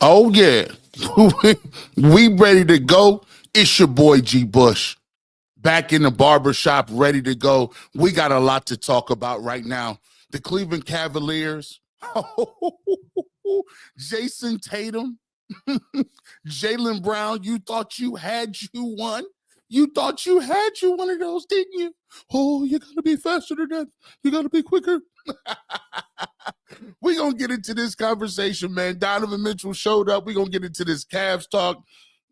Oh, yeah. We ready to go. It's your boy G. Bush. Back in the barbershop, ready to go. We got a lot to talk about right now. The Cleveland Cavaliers. Jason Tatum. Jaylen Brown, you thought you had you one. You thought you had you one of those, didn't you? Oh, you got to be faster than that. You got to be quicker. We're going to get into this conversation, man. Donovan Mitchell showed up. We're going to get into this Cavs talk.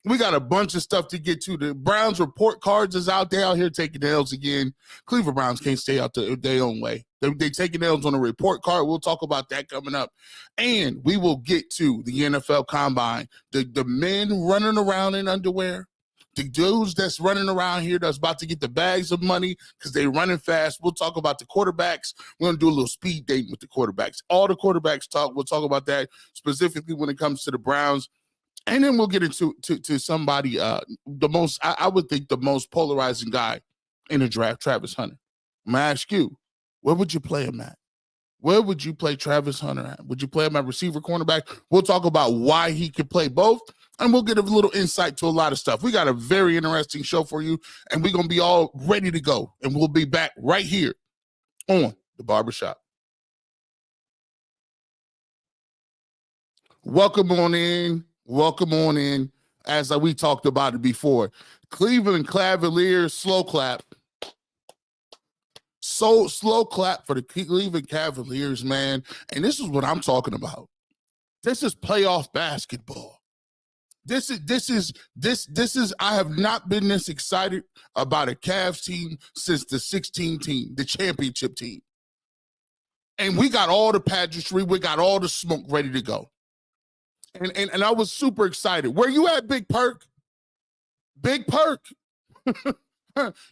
We got a bunch of stuff to get to. The Browns report cards is out there out here taking L's again. Cleveland Browns can't stay out their own way. They taking L's on a report card. We'll talk about that coming up. And we will get to the NFL Combine. The men running around in underwear. The dudes that's running around here that's about to get the bags of money because they're running fast. We'll talk about the quarterbacks. We're going to do a little speed dating with the quarterbacks. All the quarterbacks talk. We'll talk about that specifically when it comes to the Browns. And then we'll get into somebody, the most, I would think the most polarizing guy in the draft, Travis Hunter. I'm going to ask you, where would you play him at? Where would you play Travis Hunter at? Would you play him at receiver, cornerback? We'll talk about why he could play both, and we'll get a little insight to a lot of stuff. We got a very interesting show for you, and we're going to be all ready to go, and we'll be back right here on The Barbershop. Welcome on in. Welcome on in. As we talked about it before, Cleveland Cavaliers, slow clap. So slow clap for the Cleveland Cavaliers, man. And this is what I'm talking about. This is playoff basketball. This is I have not been this excited about a Cavs team since the 16 team, the championship team. And we got all the pageantry, we got all the smoke ready to go. And I was super excited. Where you at, Big Perk? Big Perk.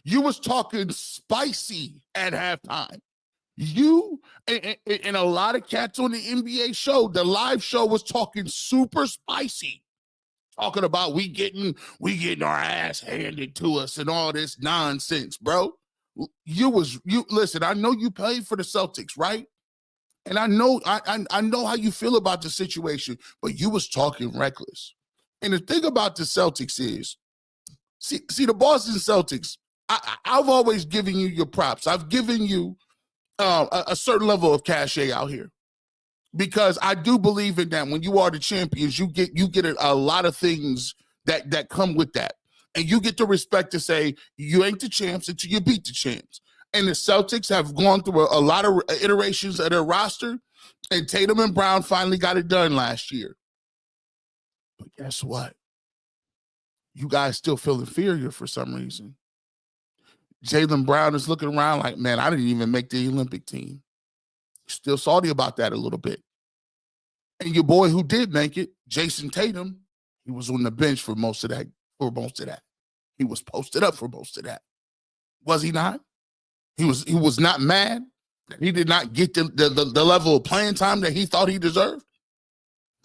You was talking spicy at halftime. You and a lot of cats on the NBA show, the live show was talking super spicy. Talking about we getting our ass handed to us and all this nonsense, bro. You listen, I know you played for the Celtics, right? And I know how you feel about the situation, but you was talking reckless. And the thing about the Celtics is, see the Boston Celtics, I've always given you your props. I've given you a certain level of cachet out here because I do believe in that. When you are the champions, you get a lot of things that come with that. And you get the respect to say, you ain't the champs until you beat the champs. And the Celtics have gone through a lot of iterations of their roster, and Tatum and Brown finally got it done last year. But guess what? You guys still feel inferior for some reason. Jaylen Brown is looking around like, man, I didn't even make the Olympic team. Still salty about that a little bit. And your boy who did make it, Jason Tatum, he was on the bench for most of that. He was posted up for most of that. Was he not? He was not mad that he did not get the level of playing time that he thought he deserved.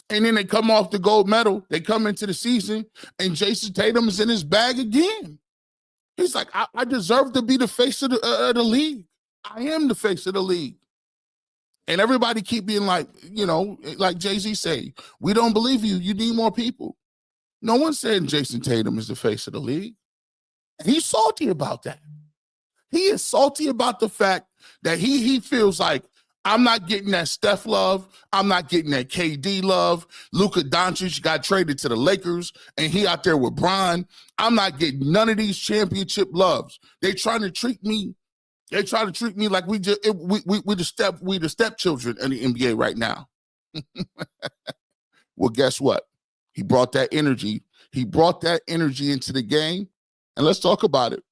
And then they come off the gold medal. They come into the season, and Jason Tatum is in his bag again. He's like, I deserve to be the face of the league. I am the face of the league. And everybody keep being like, like Jay-Z say, we don't believe you. You need more people. No one said Jason Tatum is the face of the league. And he's salty about that. He is salty about the fact that he feels like, I'm not getting that Steph love. I'm not getting that KD love. Luka Doncic got traded to the Lakers, and he out there with Bron. I'm not getting none of these championship loves. They trying to treat me. They try to treat me like we the stepchildren in the NBA right now. Well, guess what? He brought that energy. He brought that energy into the game, and let's talk about it.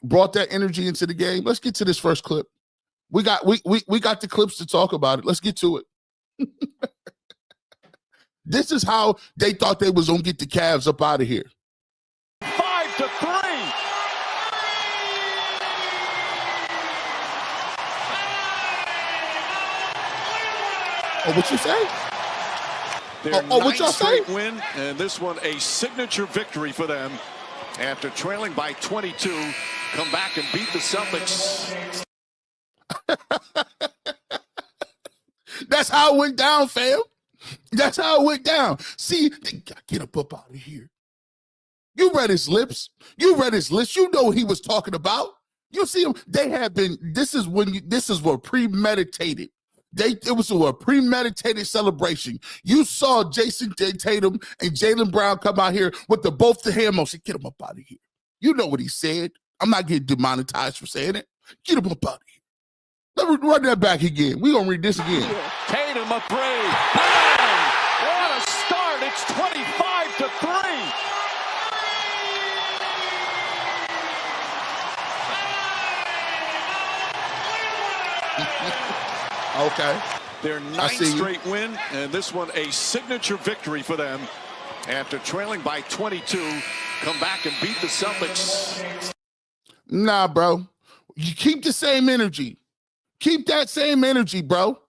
Brought that energy into the game. Let's get to this first clip. We got the clips to talk about it. Let's get to it. This is how they thought they was gonna get the Cavs up out of here. 5-3. Oh, what you say? What y'all say? Win, and this one a signature victory for them after trailing by 22. Come back and beat the Celtics. That's how it went down, fam. That's how it went down. See, get up out of here. You read his lips. You read his lips. You know what he was talking about. You see him. They have been. This is what premeditated. It was a premeditated celebration. You saw Jason Tatum and Jaylen Brown come out here with both the hand motion. Get him up out of here. You know what he said. I'm not getting demonetized for saying it. Get him up out of here. Let me run that back again. We're going to read this again. Tatum a three. Bang! What a start. It's 25-3. Okay. Their ninth straight win, and this one a signature victory for them. After trailing by 22, come back and beat the Celtics. Nah, bro. You keep the same energy. Keep that same energy, bro.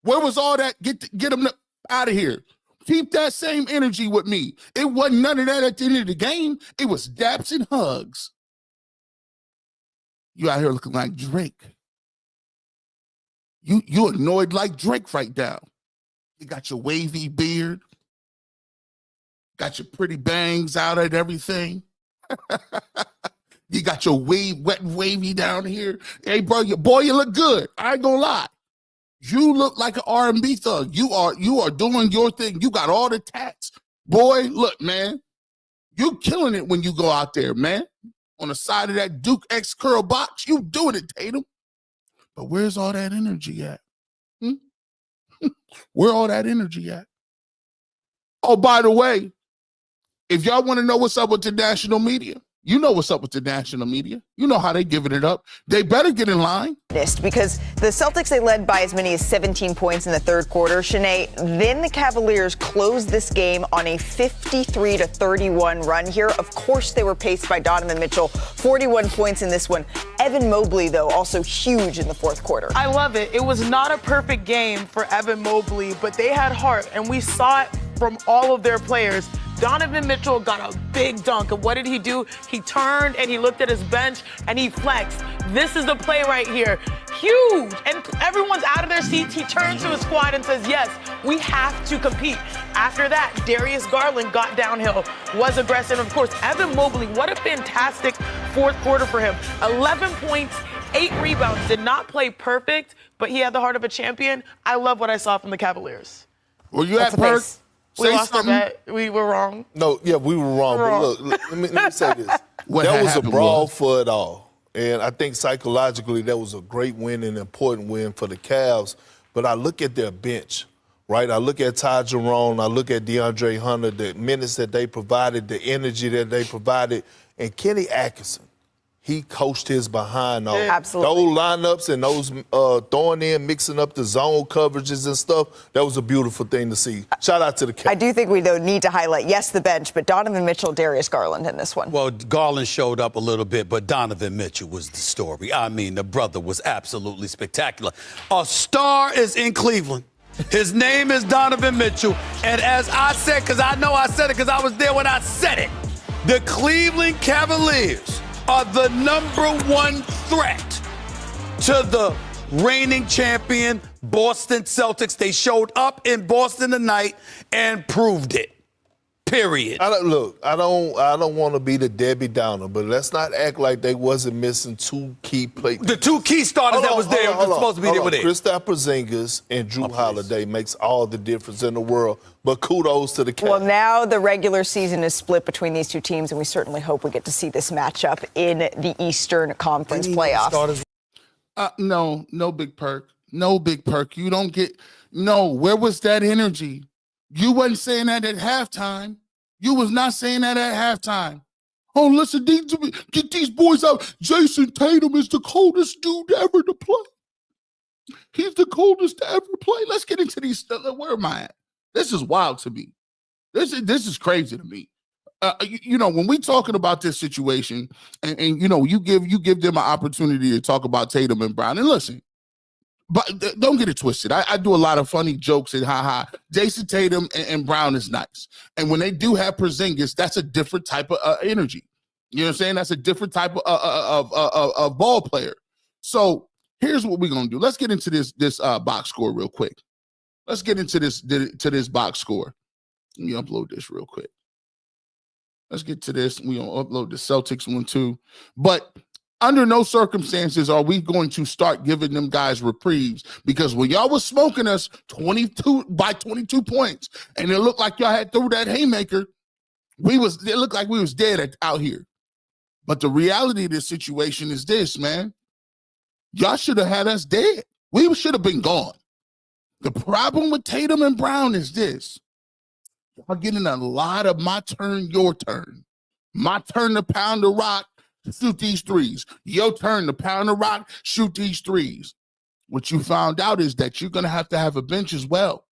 Where was all that? Get them out of here. Keep that same energy with me. It wasn't none of that at the end of the game. It was daps and hugs. You out here looking like Drake. You annoyed like Drake right now. You got your wavy beard. Got your pretty bangs out and everything. You got your wet and wavy down here. Hey, bro, you look good. I ain't gonna lie. You look like an R&B thug. You are doing your thing. You got all the tats. Boy, look, man. You killing it when you go out there, man. On the side of that Duke X curl box, you doing it, Tatum. But where's all that energy at? Where all that energy at? Oh, by the way, if y'all want to know what's up with the national media, you know what's up with the national media. You know how they giving it up. They better get in line. Because the Celtics, they led by as many as 17 points in the third quarter. Shanae, then the Cavaliers closed this game on a 53-31 run here. Of course, they were paced by Donovan Mitchell, 41 points in this one. Evan Mobley, though, also huge in the fourth quarter. I love it. It was not a perfect game for Evan Mobley, but they had heart, and we saw it from all of their players. Donovan Mitchell got a big dunk. And what did he do? He turned and he looked at his bench and he flexed. This is the play right here. Huge. And everyone's out of their seats. He turns to his squad and says, yes, we have to compete. After that, Darius Garland got downhill, was aggressive. Of course, Evan Mobley, what a fantastic fourth quarter for him. 11 points, 8 rebounds. Did not play perfect, but he had the heart of a champion. I love what I saw from the Cavaliers. Were you at Perk? We lost our bet. We were wrong. No, yeah, we were wrong. But look, let me say this. That was a brawl for it all. And I think psychologically that was a great win and an important win for the Cavs. But I look at their bench, right? I look at Ty Jerome. I look at DeAndre Hunter, the minutes that they provided, the energy that they provided. And Kenny Atkinson, he coached his behind off. Absolutely. Those lineups and those throwing in, mixing up the zone coverages and stuff, that was a beautiful thing to see. Shout out to the Cavs. I do think we need to highlight, yes, the bench, but Donovan Mitchell, Darius Garland in this one. Well, Garland showed up a little bit, but Donovan Mitchell was the story. I mean, the brother was absolutely spectacular. A star is in Cleveland. His name is Donovan Mitchell. And as I said, because I know I said it because I was there when I said it, the Cleveland Cavaliers are the #1 threat to the reigning champion Boston Celtics. They showed up in Boston tonight and proved it. Period. I don't want to be the Debbie Downer, but let's not act like they wasn't missing two key players. The two key starters that was there were supposed to be there with it. Kristaps Porzingis and Drew Holiday makes all the difference in the world. But kudos to the Cavs. Well, now the regular season is split between these two teams, and we certainly hope we get to see this matchup in the Eastern Conference playoffs. No, Big Perk. No, Big Perk. You don't get – no, where was that energy? You wasn't saying that at halftime. You was not saying that at halftime. Oh, listen, get these boys out. Jason Tatum is the coldest dude ever to play. He's the coldest to ever play. Let's get into these. Where am I at? This is wild to me. This is crazy to me. When we talking about this situation, and you give them an opportunity to talk about Tatum and Brown. And listen, but don't get it twisted. I do a lot of funny jokes and ha. Jason Tatum and Brown is nice. And when they do have Porzingis, that's a different type of energy. You know what I'm saying? That's a different type of ball player. So here's what we're going to do. Let's get into this box score real quick. let's get into this box score. Let me upload this real quick. Let's get to this. We're going to upload the Celtics one too. But under no circumstances are we going to start giving them guys reprieves, because when y'all was smoking us 22 points and it looked like y'all had threw that haymaker, it looked like we was dead out here. But the reality of this situation is this, man. Y'all should have had us dead. We should have been gone. The problem with Tatum and Brown is this. Y'all getting a lot of my turn, your turn. My turn to pound the rock, shoot these threes. Your turn to pound the rock, shoot these threes. What you found out is that you're going to have a bench as well.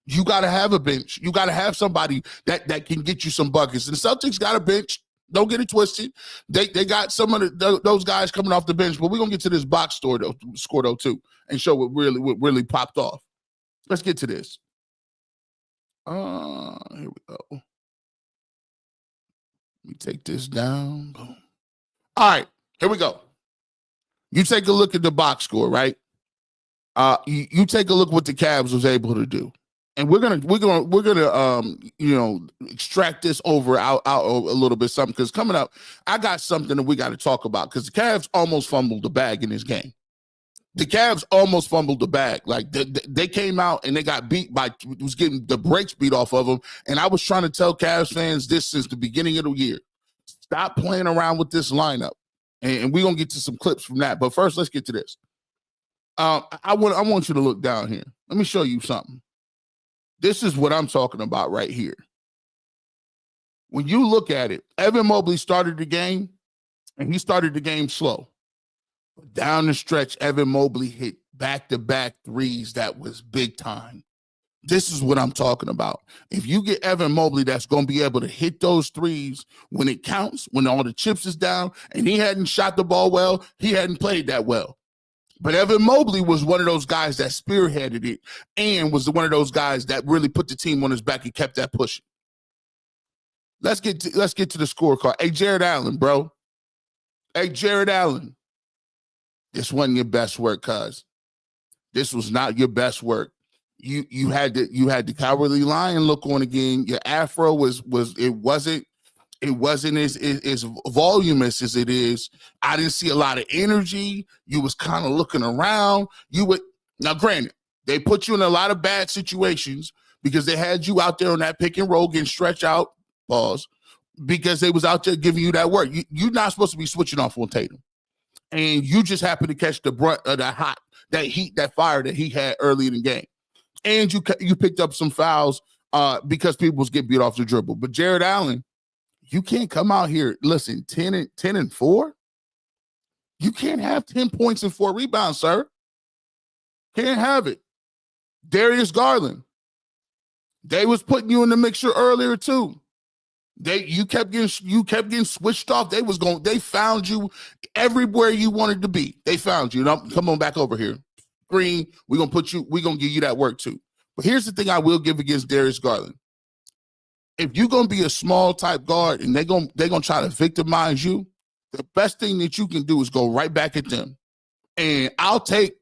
You got to have a bench. You got to have somebody that can get you some buckets. And the Celtics got a bench. Don't get it twisted. They got some of those guys coming off the bench, but we're going to get to this box score though too, and show what really popped off. Let's get to this. Here we go. Let me take this down. Boom. All right, here we go. You take a look at the box score, right? You take a look what the Cavs was able to do, and we're gonna extract this out a little bit something, because coming up, I got something that we got to talk about, because the Cavs almost fumbled the bag in this game. The Cavs almost fumbled the bag. Like they came out and they got beat was getting the brakes beat off of them. And I was trying to tell Cavs fans this since the beginning of the year. Stop playing around with this lineup. And we're going to get to some clips from that. But first, let's get to this. I want you to look down here. Let me show you something. This is what I'm talking about right here. When you look at it, Evan Mobley started the game, and he started the game slow. Down the stretch, Evan Mobley hit back-to-back threes that was big time. This is what I'm talking about. If you get Evan Mobley that's going to be able to hit those threes when it counts, when all the chips is down, and he hadn't shot the ball well, he hadn't played that well. But Evan Mobley was one of those guys that spearheaded it and was one of those guys that really put the team on his back and kept that pushing. Let's get to the scorecard. Hey, Jared Allen, bro. Hey, Jared Allen. This wasn't your best work, cuz. This was not your best work. You had the cowardly lion look on again. Your afro wasn't as voluminous as it is. I didn't see a lot of energy. You was kind of looking around. Now, granted, they put you in a lot of bad situations because they had you out there on that pick and roll getting stretch out balls because they was out there giving you that work. You're not supposed to be switching off on Tatum. And you just happen to catch the brunt of that heat, that fire that he had early in the game. And you picked up some fouls because people was getting beat off the dribble. But Jared Allen, you can't come out here, listen, 10 and 4? You can't have 10 points and 4 rebounds, sir. Can't have it. Darius Garland, they was putting you in the mixture earlier too. You kept getting switched off. They found you everywhere you wanted to be. They found you. Now, come on back over here. Green, we're gonna give you that work too. But here's the thing I will give against Darius Garland. If you're gonna be a small type guard and they're gonna try to victimize you, the best thing that you can do is go right back at them. And I'll take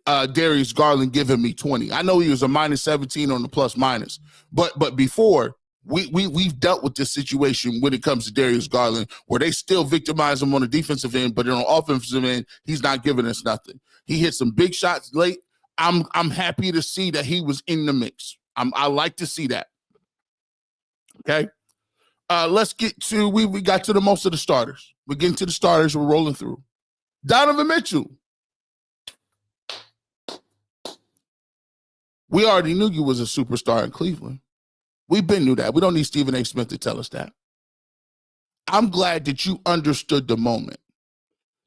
Darius Garland giving me 20. I know he was a -17 on the plus minus, but before we've dealt with this situation when it comes to Darius Garland, where they still victimize him on the defensive end, but on the offensive end, he's not giving us nothing. He hit some big shots late. I'm happy to see that he was in the mix. I like to see that. Okay. Let's get to we got to the most of the starters. We're getting to the starters. We're rolling through. Donovan Mitchell. We already knew you was a superstar in Cleveland. We've been knew that. We don't need Stephen A. Smith to tell us that. I'm glad that you understood the moment.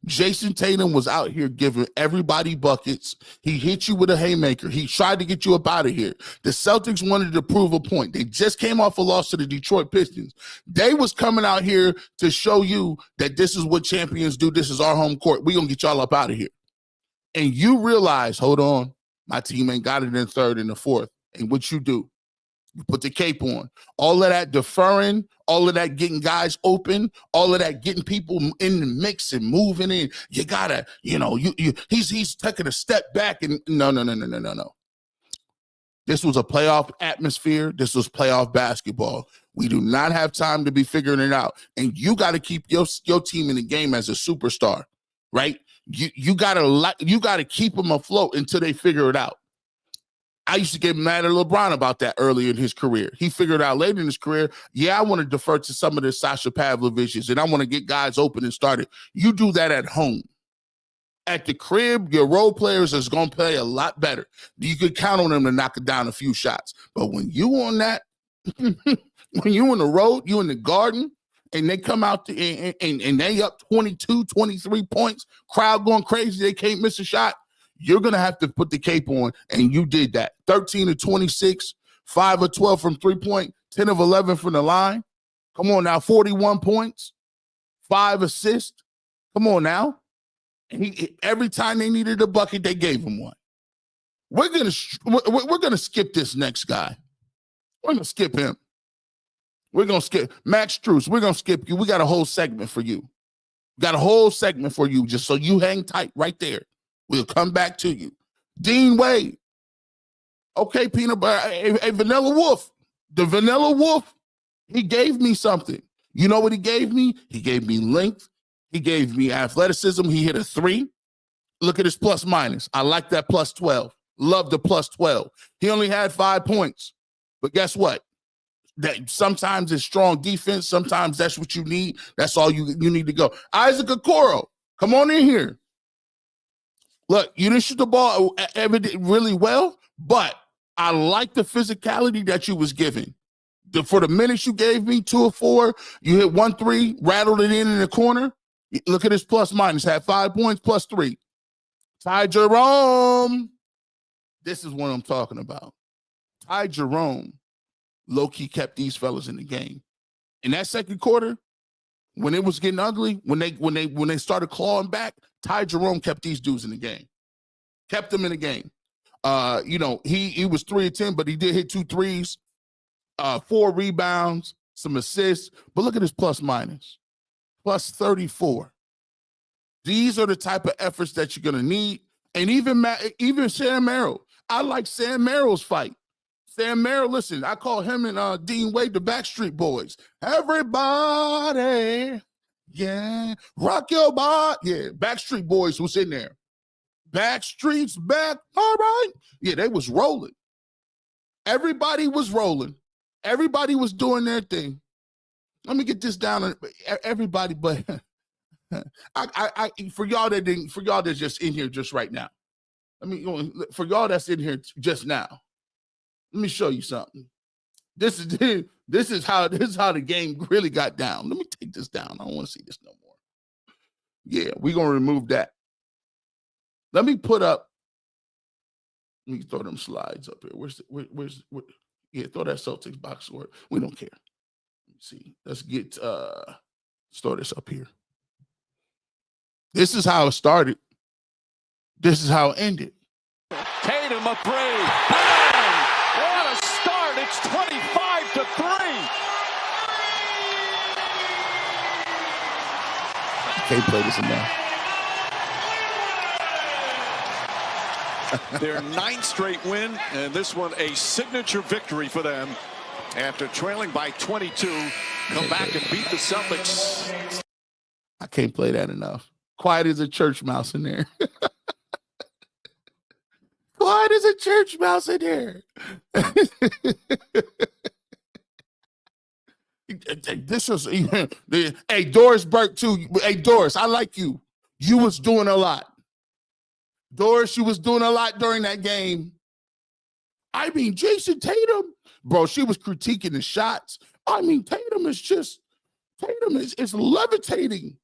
Jason Tatum was out here giving everybody buckets. He hit you with a haymaker. He tried to get you up out of here. The Celtics wanted to prove a point. They just came off a loss to the Detroit Pistons. They was coming out here to show you that this is what champions do. This is our home court. We're going to get y'all up out of here. And you realize, hold on, my team ain't got it in third and the fourth. And what you do? You put the cape on. All of that deferring, all of that getting guys open, all of that getting people in the mix and moving in. You gotta, he's taking a step back and no. This was a playoff atmosphere. This was playoff basketball. We do not have time to be figuring it out. And you got to keep your team in the game as a superstar, right? You got to keep them afloat until they figure it out. I used to get mad at LeBron about that early in his career. He figured out later in his career, yeah, I want to defer to some of the Sasha Pavloviches, and I want to get guys open and started. You do that at home. At the crib, your role players is going to play a lot better. You could count on them to knock it down a few shots. But when you on that, when you on the road, you in the Garden, and they come out and they up 22, 23 points, crowd going crazy, they can't miss a shot, you're going to have to put the cape on, and you did that. 13 of 26, 5 of 12 from three-point, 10 of 11 from the line. Come on now, 41 points, 5 assists. Come on now. And every time they needed a bucket, they gave him one. We're gonna skip this next guy. We're gonna skip him. We're gonna skip Max Strus. We're gonna skip you. We got a whole segment for you. Got a whole segment for you, just so you hang tight right there. We'll come back to you. Dean Wade. Okay, peanut butter. A Vanilla Wolf. The Vanilla Wolf. He gave me something. You know what he gave me? He gave me length. He gave me athleticism. He hit a 3. Look at his plus minus. I like that plus 12. Love the plus 12. He only had 5 points. But guess what? That sometimes it's strong defense. Sometimes that's what you need. That's all you need to go. Isaac Okoro, come on in here. Look, you didn't shoot the ball really well, but I like the physicality that you was giving. For the minutes you gave me, 2 of 4, you hit 1 3, rattled it in the corner. Look at his plus minus. Had 5 points plus 3. Ty Jerome. This is what I'm talking about. Ty Jerome low-key kept these fellas in the game. In that second quarter, when it was getting ugly, when they started clawing back, Ty Jerome kept these dudes in the game. Kept them in the game. He was 3 of 10, but he did hit 2 threes, 4 rebounds, some assists. But look at his plus minus. Plus 34. These are the type of efforts that you're going to need. And even Sam Merrill. I like Sam Merrill's fight. Sam Merrill, listen, I call him and Dean Wade the Backstreet Boys. Everybody, yeah, rock your body. Yeah, Backstreet Boys was in there. Backstreet's back, all right. Yeah, they was rolling. Everybody was rolling. Everybody was doing their thing. Let me get this down. Everybody, but for y'all that's just in here just right now. For y'all that's in here just now. Let me show you something. This is how the game really got down. Let me take this down. I don't want to see this no more. Yeah, we're gonna remove that. Let me throw them slides up here. Where's yeah, throw that Celtics box score. We don't care. See, let's throw this up here. This is how it started. This is how it ended. Tatum a 3. Bang! What a start. It's 25 to 3. Can't play this enough. Their 9th straight win, and this one a signature victory for them. After trailing by 22, come back and beat the Celtics. I can't play that enough. Quiet as a church mouse in there. Quiet as a church mouse in there. This was, hey, Doris Burke too. Hey, Doris, I like you. You was doing a lot. Doris, you was doing a lot during that game. I mean, Jason Tatum, bro, she was critiquing the shots. I mean, Tatum is levitating.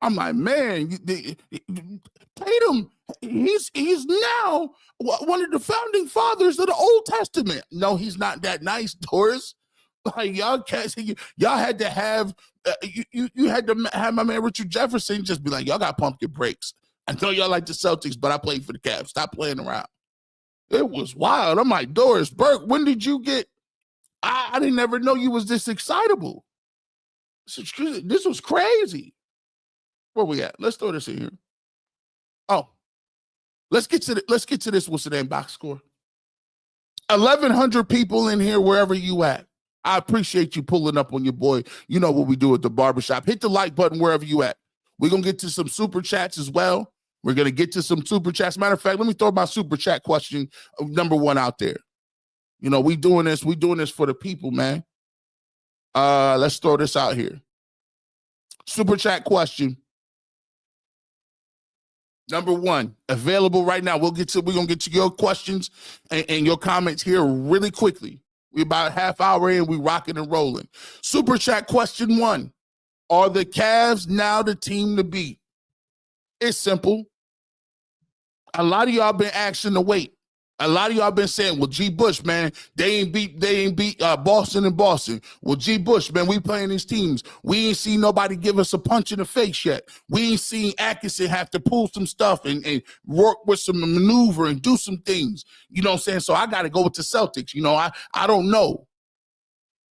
I'm like, man, Tatum, he's now one of the founding fathers of the Old Testament. No, he's not that nice, Doris. Like y'all had to have you had to have my man Richard Jefferson just be like, y'all got to pump your brakes. I know y'all like the Celtics, but I played for the Cavs. Stop playing around. It was wild. I'm like, Doris Burke, when did you get? I didn't ever know you was this excitable. This was crazy. Where we at? Let's throw this in here. Oh, let's get to this. What's the name box score? 1,100 people in here, wherever you at. I appreciate you pulling up on your boy. You know what we do at the barbershop. Hit the like button wherever you at. We're going to get to some super chats as well. We're going to get to some super chats. Matter of fact, let me throw my super chat question number 1 out there. You know, we doing this for the people, man. Let's throw this out here. Super chat question. Number 1, available right now. We're going to get to your questions and your comments here really quickly. We're about a half hour in. We rocking and rolling. Super chat question 1. Are the Cavs now the team to beat? It's simple. A lot of y'all been asking to wait. A lot of y'all been saying, well, G. Bush, man, they ain't beat Boston and Boston. Well, G. Bush, man, we playing these teams. We ain't seen nobody give us a punch in the face yet. We ain't seen Atkinson have to pull some stuff and work with some maneuver and do some things. You know what I'm saying? So I got to go with the Celtics. You know, I don't know.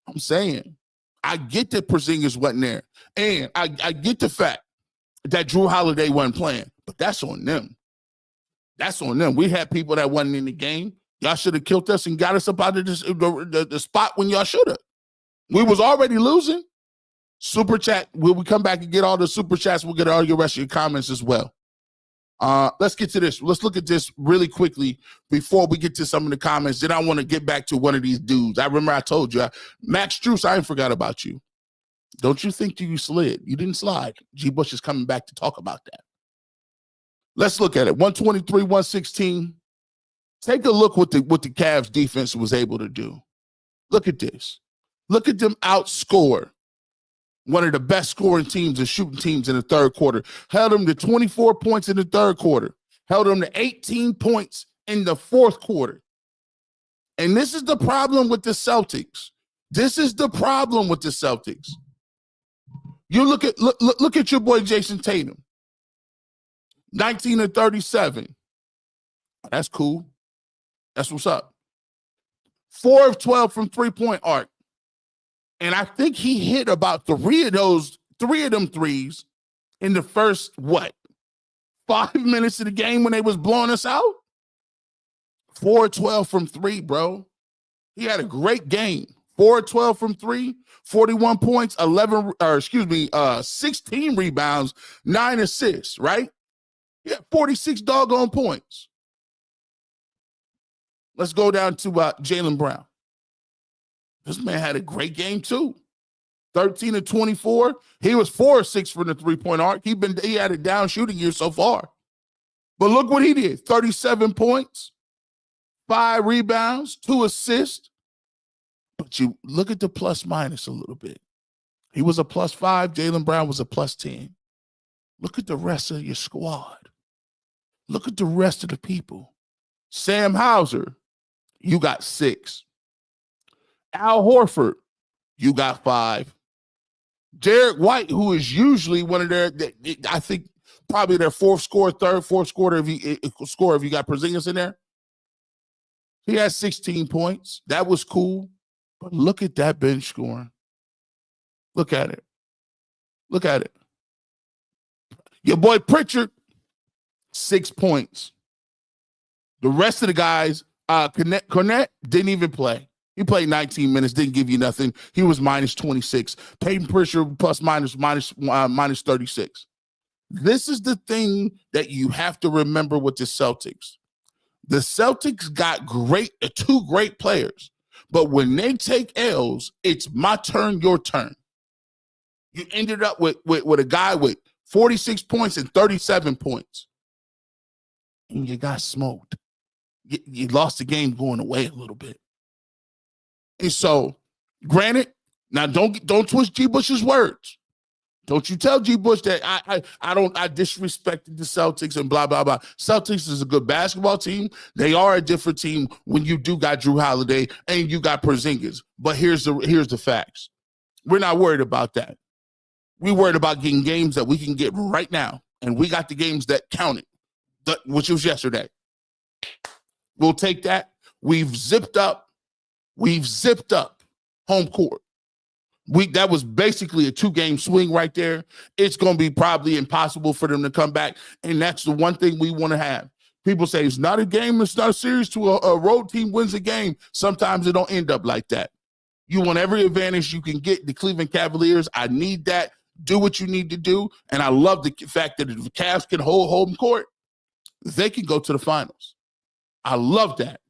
I'm saying I get that Porzingis wasn't there. And I get the fact that Drew Holiday wasn't playing, but that's on them. That's on them. We had people that wasn't in the game. Y'all should have killed us and got us up out of this, the spot when y'all should have. We was already losing. Super chat. Will we come back and get all the super chats? We'll get all your rest of your comments as well. Let's get to this. Let's look at this really quickly before we get to some of the comments. Then I want to get back to one of these dudes. I remember I told you, Max Strus, I ain't forgot about you. Don't you think you slid? You didn't slide. G. Bush is coming back to talk about that. Let's look at it. 123, 116. Take a look what the Cavs defense was able to do. Look at this. Look at them outscore one of the best scoring teams and shooting teams in the third quarter. Held them to 24 points in the third quarter. Held them to 18 points in the fourth quarter. And this is the problem with the Celtics. This is the problem with the Celtics. You look at your boy Jason Tatum. 19 of 37. That's cool. That's what's up. 4 of 12 from three-point arc. And I think he hit about three of them threes in the first, 5 minutes of the game when they was blowing us out? 4 of 12 from 3, bro. He had a great game. 4 of 12 from 3, 41 points, 16 rebounds, 9 assists, right? Yeah, 46 doggone points. Let's go down to Jaylen Brown. This man had a great game too. 13 of 24. He was 4 of 6 from the three-point arc. He had a down shooting year so far. But look what he did. 37 points, 5 rebounds, 2 assists. But you look at the plus minus a little bit. He was a +5. Jaylen Brown was a +10. Look at the rest of your squad. Look at the rest of the people. Sam Hauser, you got 6. Al Horford, you got 5. Derek White, who is usually one of their, I think probably their fourth scorer if you got Porzingis in there. He had 16 points. That was cool. But look at that bench scoring. Look at it. Look at it. Your boy Pritchard, 6 points. The rest of the guys, Cornette didn't even play. He played 19 minutes, didn't give you nothing. He was -26. Peyton Pritchard minus 36. This is the thing that you have to remember with the Celtics. The Celtics got 2 great players, but when they take L's, it's my turn, your turn. You ended up with a guy with 46 points and 37 points. And you got smoked. You lost the game going away a little bit. And so, granted, now don't twist G. Bush's words. Don't you tell G. Bush that I disrespected the Celtics and blah, blah, blah. Celtics is a good basketball team. They are a different team when you do got Drew Holiday and you got Porzingis. But here's the facts. We're not worried about that. We're worried about getting games that we can get right now. And we got the games that counted, which was yesterday. We'll take that. We've zipped up home court. That was basically a 2-game swing right there. It's going to be probably impossible for them to come back. And that's the one thing we want to have. People say it's not a game, it's not a series to a road team wins a game. Sometimes it don't end up like that. You want every advantage you can get. The Cleveland Cavaliers, I need that. Do what you need to do. And I love the fact that if the Cavs can hold home court, they can go to the finals. I love that.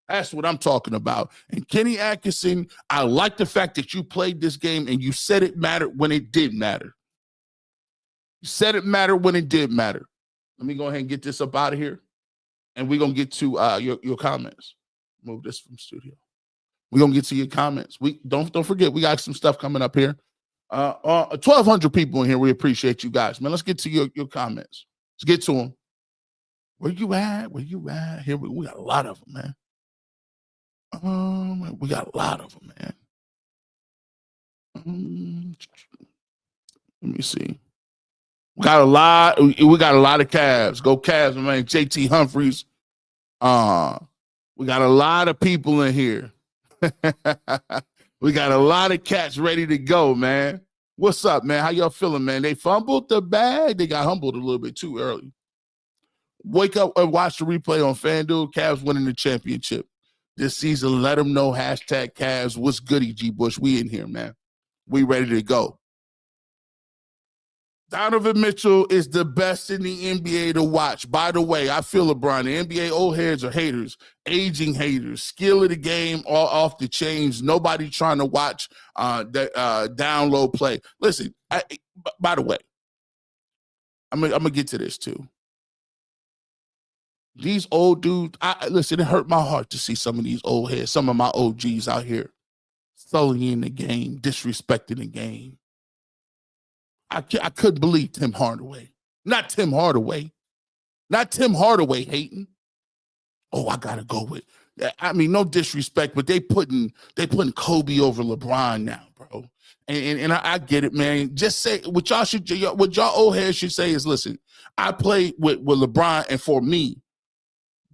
That's what I'm talking about. And Kenny Atkinson, I like the fact that you played this game and you said it mattered when it did matter. You said it mattered when it did matter. Let me go ahead and get this up out of here. And we're going to get to your comments. Move this from studio. We're going to get to your comments. We don't forget, we got some stuff coming up here. 1,200 people in here. We appreciate you guys, man. Let's get to your comments. Let's get to them. Where you at? Where you at? Here we got a lot of them, man. We got a lot of them, man. Let me see. We got a lot of Cavs. Go Cavs, man. JT Humphries. We got a lot of people in here. We got a lot of cats ready to go, man. What's up, man? How y'all feeling, man? They fumbled the bag. They got humbled a little bit too early. Wake up and watch the replay on FanDuel. Cavs winning the championship this season. Let them know. Hashtag Cavs. What's goody, G. Bush? We in here, man. We ready to go. Donovan Mitchell is the best in the NBA to watch. By the way, I feel LeBron. The NBA old heads are haters, aging haters, skill of the game all off the chains. Nobody trying to watch the down low play. Listen, by the way, I'm gonna get to this too. These old dudes, listen, it hurt my heart to see some of these old heads, some of my OGs out here sullying the game, disrespecting the game. I couldn't believe Tim Hardaway. Not Tim Hardaway hating. Oh, I gotta go with. I mean, no disrespect, but they putting Kobe over LeBron now, bro. And I get it, man. Just say what y'all old heads should say is, listen, I played with LeBron, and for me,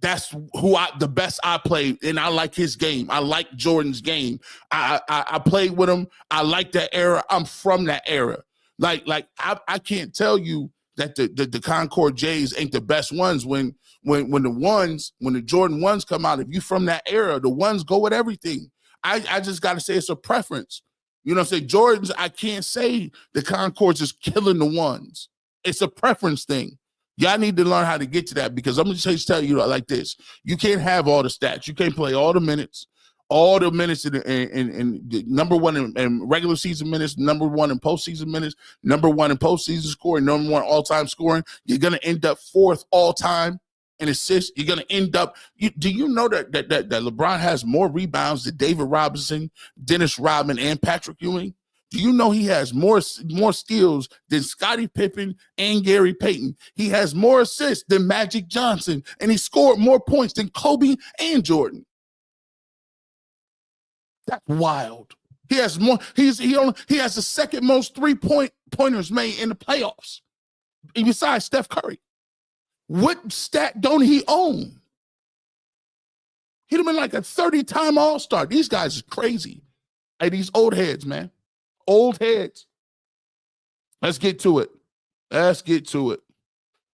that's the best I played, and I like his game. I like Jordan's game. I played with him. I like that era. I'm from that era. Like I can't tell you that the Concord Jays ain't the best ones when the Jordan ones come out. If you from that era, the ones go with everything. I just got to say it's a preference. You know what I'm saying? Jordans, I can't say the Concords is killing the ones. It's a preference thing. Y'all need to learn how to get to that, because I'm going to just tell you like this. You can't have all the stats. You can't play all the minutes in number one in regular season minutes, number one in postseason minutes, number one in postseason scoring, number one all-time scoring. You're going to end up fourth all-time in assists. You're going to end up do you know that LeBron has more rebounds than David Robinson, Dennis Rodman, and Patrick Ewing? Do you know he has more steals than Scottie Pippen and Gary Payton? He has more assists than Magic Johnson, and he scored more points than Kobe and Jordan. That's wild. He has more. He has the second most three-pointers made in the playoffs, besides Steph Curry. What stat don't he own? He'd have been like a 30-time All-Star. These guys are crazy. Hey, these old heads, man. Old heads. Let's get to it.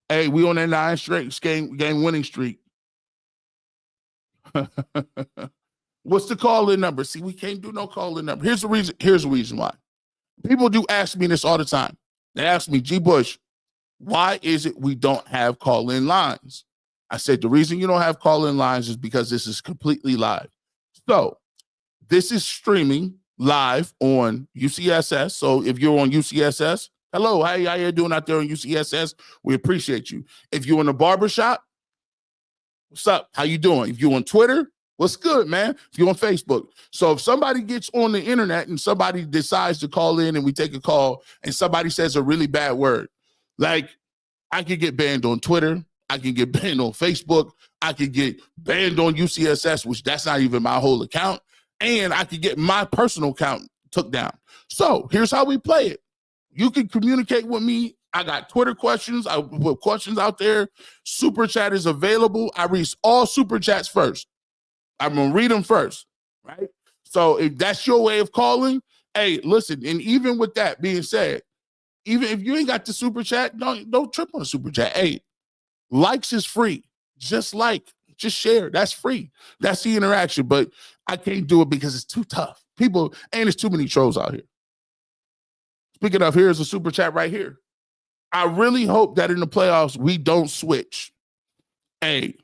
Hey, we on that 9 straight game winning streak. What's the call-in number? See, we can't do no call-in number. Here's the reason why. People do ask me this all the time. They ask me, G. Bush, why is it we don't have call-in lines? I said, the reason you don't have call-in lines is because this is completely live. So this is streaming live on UCSS. So if you're on UCSS, hello, how you doing out there on UCSS? We appreciate you. If you're in the barbershop, what's up? How you doing? If you're on Twitter, what's good, man? If you're on Facebook. So if somebody gets on the internet and somebody decides to call in and we take a call and somebody says a really bad word, like I could get banned on Twitter, I can get banned on Facebook, I could get banned on UCSS, which that's not even my whole account, and I could get my personal account took down. So here's how we play it. You can communicate with me. I got Twitter questions. I put questions out there. Super Chat is available. I read all Super Chats first. I'm going to read them first, right? So if that's your way of calling, hey, listen, and even with that being said, even if you ain't got the Super Chat, don't trip on the Super Chat. Hey, likes is free. just share. That's free. That's the interaction. But I can't do it because it's too tough. People, and there's too many trolls out here. Speaking of, here's a super chat right here. I really hope that in the playoffs we don't switch. Hey,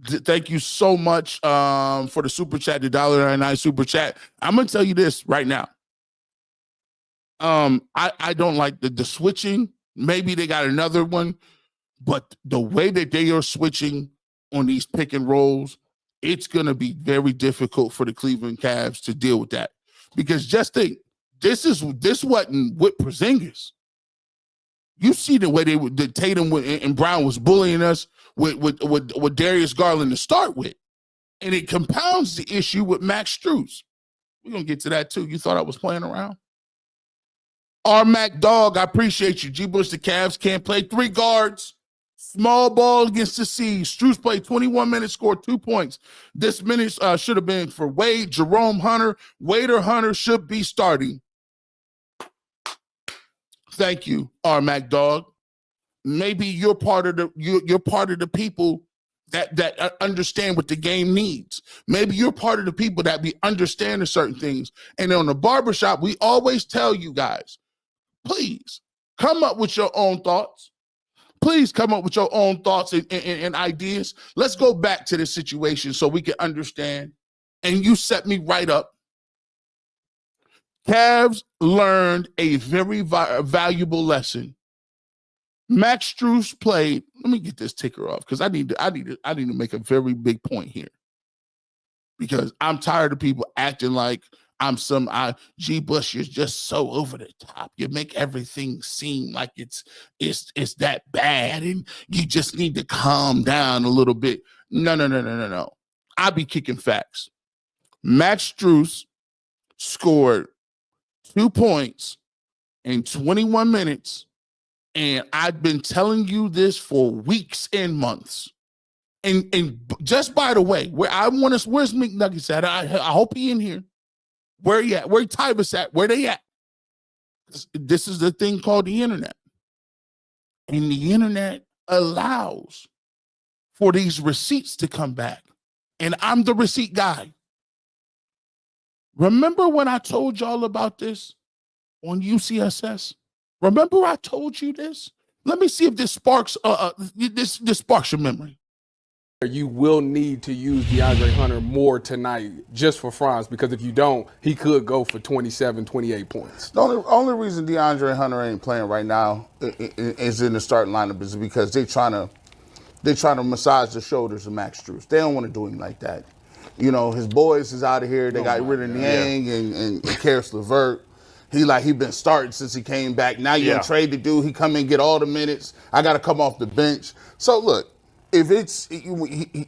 thank you so much for the super chat, the $1.99 super chat. I'm gonna tell you this right now. I don't like the switching. Maybe they got another one, but the way that they are switching on these pick and rolls, it's gonna be very difficult for the Cleveland Cavs to deal with that. Because just think, this wasn't with Porzingis. You see the way the Tatum and Brown was bullying us with Darius Garland to start with. And it compounds the issue with Max Strus. We're going to get to that too. You thought I was playing around? R-Mac Dog, I appreciate you. G-Bush, the Cavs can't play 3 guards. Small ball against the C's. Strus played 21 minutes, scored 2 points. This minute should have been for Wade, Jerome Hunter. Wade or Hunter should be starting. Thank you, R-Mac Dog. Maybe you're part of the people that understand what the game needs. Maybe you're part of the people that be understanding certain things. And on the barbershop, we always tell you guys, please come up with your own thoughts. Please come up with your own thoughts and ideas. Let's go back to this situation so we can understand. And you set me right up. Cavs learned a very valuable lesson. Max Strus played. Let me get this ticker off because I need to make a very big point here. Because I'm tired of people acting like I'm G. Bush, you're just so over the top. You make everything seem like it's that bad and you just need to calm down a little bit. No. I be kicking facts. Max Strus scored 2 points in 21 minutes, and I've been telling you this for weeks and months. And just by the way, where's McNuggets at? I hope he in here. Where he at? Where Tyvus at? Where they at? This is the thing called the internet. And the internet allows for these receipts to come back. And I'm the receipt guy. Remember when I told y'all about this on UCSS? Remember I told you this? Let me see if this sparks this sparks your memory. You will need to use DeAndre Hunter more tonight just for Franz, because if you don't, he could go for 27, 28 points. The only reason DeAndre Hunter ain't playing right now is in the starting lineup is because they're trying to massage the shoulders of Max Strus. They don't want to do him like that. You know, his boys is out of here. They got rid of Niang and Karis LeVert. He been starting since he came back. Now you trade the dude. He come in and get all the minutes. I got to come off the bench. So look, if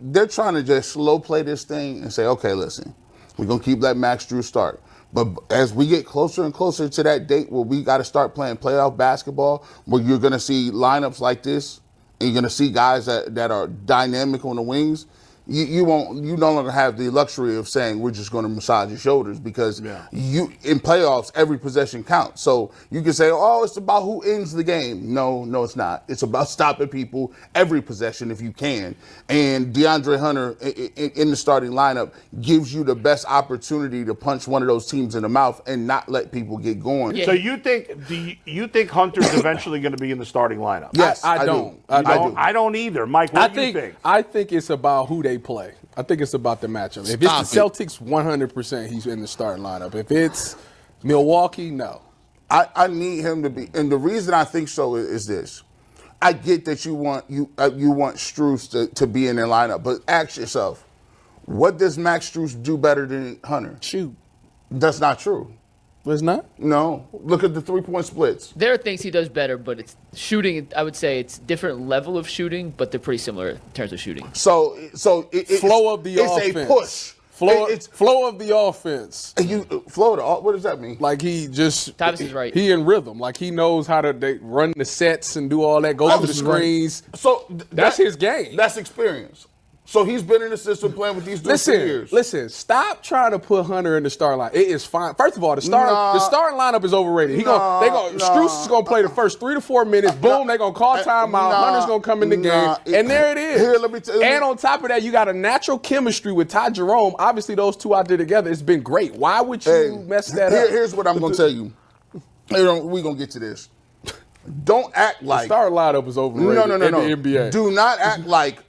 they're trying to just slow play this thing and say, okay, listen, we're going to keep that Max Strus start. But as we get closer and closer to that date where we got to start playing playoff basketball, where you're going to see lineups like this, and you're going to see guys that are dynamic on the wings, you no longer have the luxury of saying we're just going to massage your shoulders, because you in playoffs every possession counts. So you can say, oh, it's about who ends the game. No, it's not. It's about stopping people every possession if you can. And DeAndre Hunter in the starting lineup gives you the best opportunity to punch one of those teams in the mouth and not let people get going. So you think Hunter's eventually going to be in the starting lineup? Yes, I don't. I don't either. Mike, what do you think? I think it's about who they play. I think it's about the matchup. If it's the Celtics, 100% he's in the starting lineup. If it's Milwaukee, no. I need him to be, and the reason I think so is this. I get that you want Strus to be in their lineup, but ask yourself, what does Max Strus do better than Hunter? Shoot. That's not true. It's not? No. Look at the 3-point splits. There are things he does better, but it's shooting. I would say it's different level of shooting, but they're pretty similar in terms of shooting. Flow of the offense. It's a push. Flow of the offense. What does that mean? Like Tyvus is right. He in rhythm. Like he knows how to run the sets and do all that, go through the screens. So that's his game. That's experience. So he's been in the system playing with these dudes for years. Listen, stop trying to put Hunter in the start line. It is fine. First of all, the starting lineup is overrated. Strus is gonna play the first 3 to 4 minutes. Boom, they're gonna call timeout. Hunter's gonna come in the game, and there it is. Here, let me tell you. And on top of that, you got a natural chemistry with Ty Jerome. Obviously, those two out there together, it's been great. Why would you mess that up? Here's what I'm gonna tell you. We're gonna get to this. Don't act like the star lineup is overrated in the NBA. Do not act like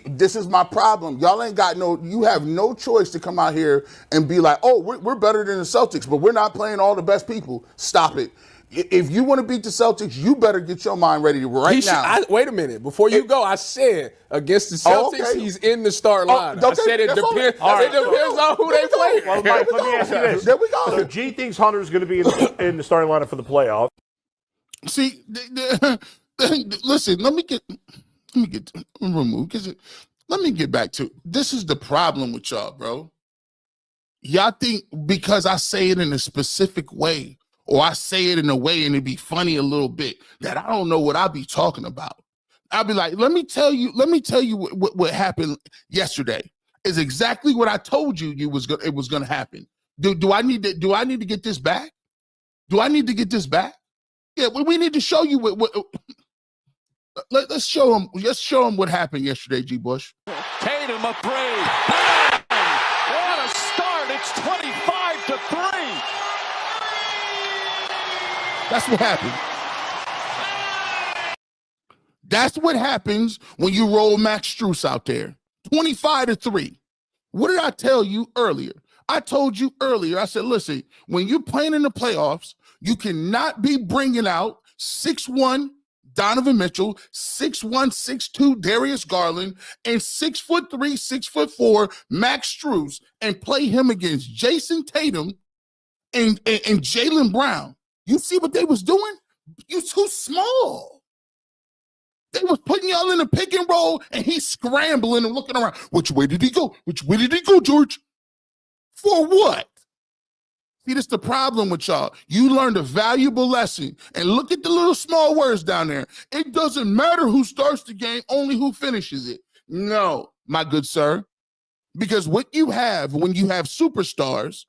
this is my problem. Y'all ain't got you have no choice to come out here and be like, oh, we're better than the Celtics, but we're not playing all the best people. Stop it. If you want to beat the Celtics, you better get your mind ready now. Wait a minute. Before you go, I said against the Celtics, he's in the start lineup. I said it depends. It depends on who they play. Well, Mike, let me ask you this. There we go. So G thinks Hunter's going to be in the starting lineup for the playoff. See, listen. Let me get back to this. Is the problem with y'all, bro? Y'all think because I say it in a specific way, or I say it in a way and it be funny a little bit, that I don't know what I be talking about. I'll be like, let me tell you what happened yesterday is exactly what I told you it was going to happen. Do I need to get this back? Do I need to get this back? Yeah, we need to show you let's show him. Let's show him what happened yesterday, G. Bush. Tatum a three. What a start! It's 25-3. That's what happened. That's what happens when you roll Max Strus out there. 25-3. What did I tell you earlier? I told you earlier. I said, listen, when you're playing in the playoffs, you cannot be bringing out 6'1" Donovan Mitchell, 6'1", 6'2" Darius Garland, and 6'3", 6'4" Max Strus and play him against Jason Tatum and Jaylen Brown. You see what they was doing? You too small. They was putting y'all in a pick and roll, and he's scrambling and looking around. Which way did he go? Which way did he go, George? For what? See, that's the problem with y'all. You learned a valuable lesson. And look at the little small words down there. It doesn't matter who starts the game, only who finishes it. No, my good sir. Because what you have when you have superstars,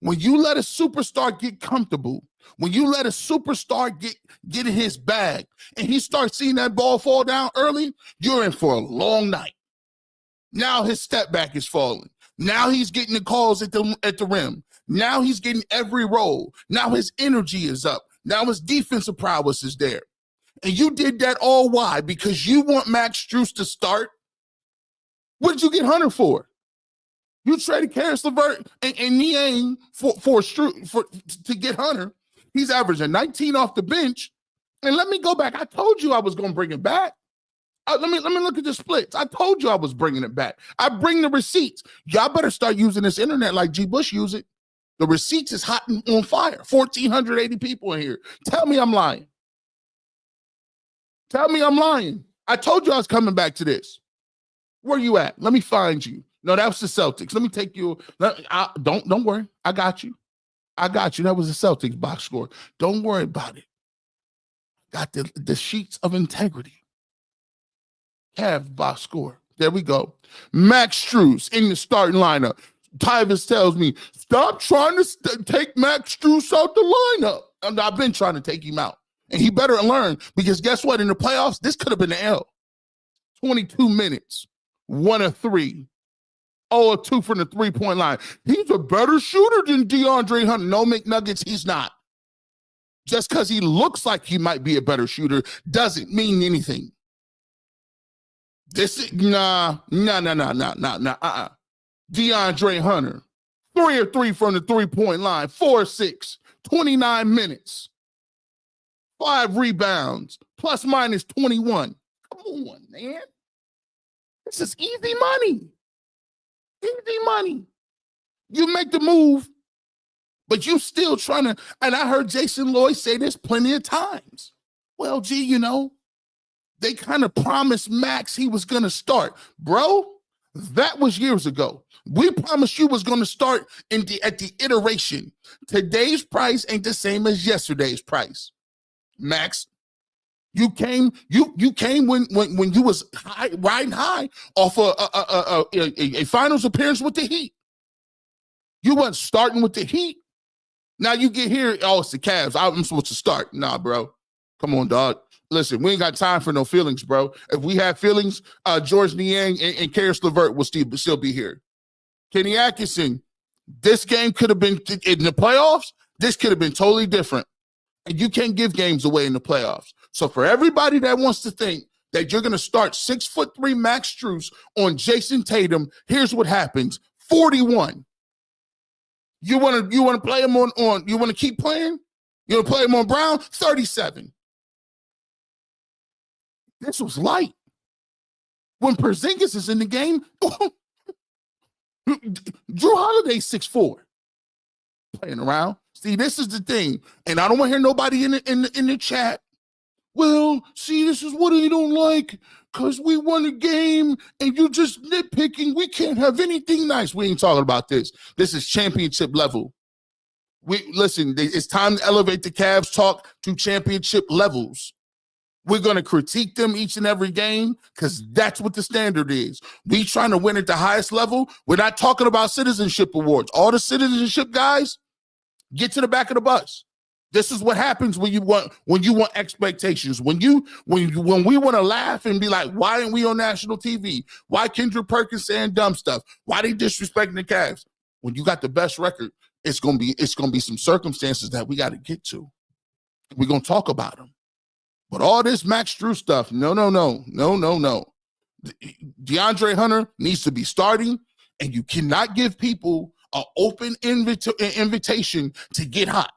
when you let a superstar get comfortable, when you let a superstar get in his bag and he starts seeing that ball fall down early, you're in for a long night. Now his step back is falling. Now he's getting the calls at the rim. Now he's getting every roll. Now his energy is up. Now his defensive prowess is there. And you did that all why? Because you want Max Strus to start? What did you get Hunter for? You traded Karis LeVert and Niang to get Hunter. He's averaging 19 off the bench. And let me go back. I told you I was going to bring it back. Let me look at the splits. I told you I was bringing it back. I bring the receipts. Y'all better start using this internet like G. Bush use it. The receipts is hot and on fire. 1,480 people in here. Tell me I'm lying. Tell me I'm lying. I told you I was coming back to this. Where you at? Let me find you. No, that was the Celtics. Let me take you. Don't worry. I got you. That was the Celtics box score. Don't worry about it. Got the sheets of integrity. Cavs box score. There we go. Max Strus in the starting lineup. Tyvis tells me, stop trying to take Max Strus out the lineup. I've been trying to take him out. And he better learn, because guess what? In the playoffs, this could have been the L. 22 minutes. 1 of 3. 0 of 2 from the three-point line. He's a better shooter than DeAndre Hunter. No, McNuggets, he's not. Just because he looks like he might be a better shooter doesn't mean anything. This is, nah. DeAndre Hunter, 3 of 3 from the three-point line, 4 of 6, 29 minutes, 5 rebounds, plus minus 21. Come on, man. This is easy money. Easy money. You make the move, but you still trying to, and I heard Jason Lloyd say this plenty of times. Well, gee, they kind of promised Max he was going to start. Bro, that was years ago. We promised you was going to start at the iteration. Today's price ain't the same as yesterday's price. Max, You came when you was riding high off a finals appearance with the Heat. You wasn't starting with the Heat. Now you get here, it's the Cavs. I'm supposed to start. Nah, bro. Come on, dog. Listen, we ain't got time for no feelings, bro. If we have feelings, George Niang and Karis LeVert will still be here. Kenny Atkinson, this game could have been in the playoffs. This could have been totally different. And you can't give games away in the playoffs. So for everybody that wants to think that you're going to start 6'3" Max Strus on Jason Tatum, here's what happens: 41. You want to play him on you want to keep playing? You want to play him on Brown? 37. This was light. When Porzingis is in the game, Drew Holiday 6'4", playing around. See, this is the thing, and I don't want to hear nobody in the chat. Well, see, this is what he don't like because we won a game and you just nitpicking. We can't have anything nice. We ain't talking about this. This is championship level. Listen. It's time to elevate the Cavs talk to championship levels. We're going to critique them each and every game because that's what the standard is. We trying to win at the highest level. We're not talking about citizenship awards. All the citizenship guys, get to the back of the bus. This is what happens when you want expectations. When we want to laugh and be like, why aren't we on national TV? Why Kendrick Perkins saying dumb stuff? Why they disrespecting the Cavs? When you got the best record, it's gonna be some circumstances that we got to get to. We're gonna talk about them. But all this Max Strus stuff, no. DeAndre Hunter needs to be starting, and you cannot give people an open invitation to get hot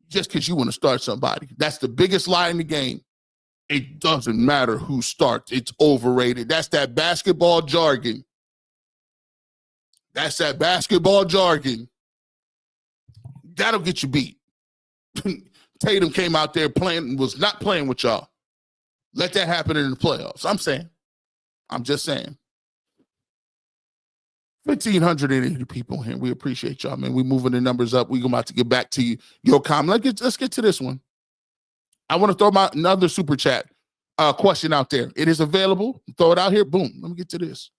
just because you want to start somebody. That's the biggest lie in the game. It doesn't matter who starts. It's overrated. That's that basketball jargon. That'll get you beat. Tatum came out there was not playing with y'all. Let that happen in the playoffs. I'm just saying. 1,580 people here. We appreciate y'all, man. We're moving the numbers up. We're about to get back to you. Your comment. Let's get to this one. I want to throw my another super chat question out there. It is available. Throw it out here. Boom. Let me get to this.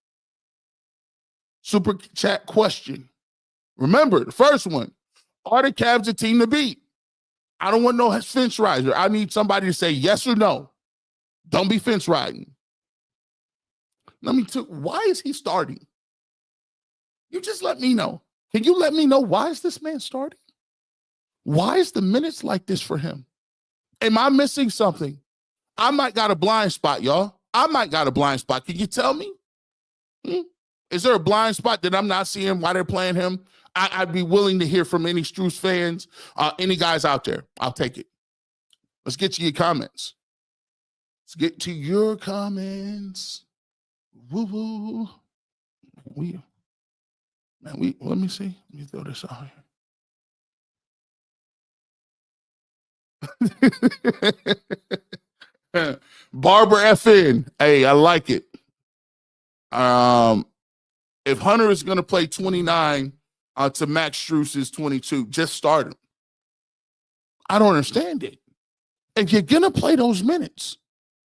Super chat question. Remember, the first one. Are the Cavs a team to beat? I don't want no fence rider. I need somebody to say yes or no. Don't be fence riding. Why is he starting? You just let me know. Can you let me know why is this man starting? Why is the minutes like this for him? Am I missing something? I might got a blind spot, y'all. I might got a blind spot. Can you tell me? Is there a blind spot that I'm not seeing why they're playing him? I'd be willing to hear from any Strus fans, any guys out there. I'll take it. Let's get to your comments. Woo-woo. Let me see. Let me throw this out here. Barbara FN. Hey, I like it. If Hunter is going to play 29 to Max Strus is 22, just start him. I don't understand it. If you're going to play those minutes,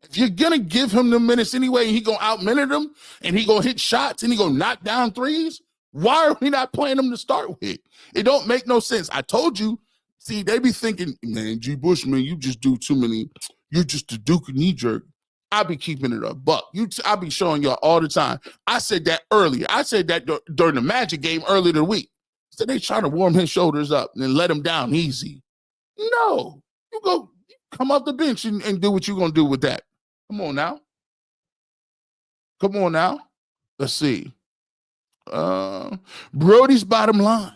if you're going to give him the minutes anyway, and he going to out-minute them, and he going to hit shots, and he going to knock down threes, why are we not playing him to start with? It don't make no sense. I told you. See, they be thinking, man, G. Bushman, you just do too many. You're just a Duke knee-jerk. I be keeping it a buck. I be showing y'all all the time. I said that earlier. I said that during the Magic game earlier in the week. So they trying to warm his shoulders up and let him down easy. No. You go come off the bench and do what you're going to do with that. Come on now. Let's see. Brody's bottom line.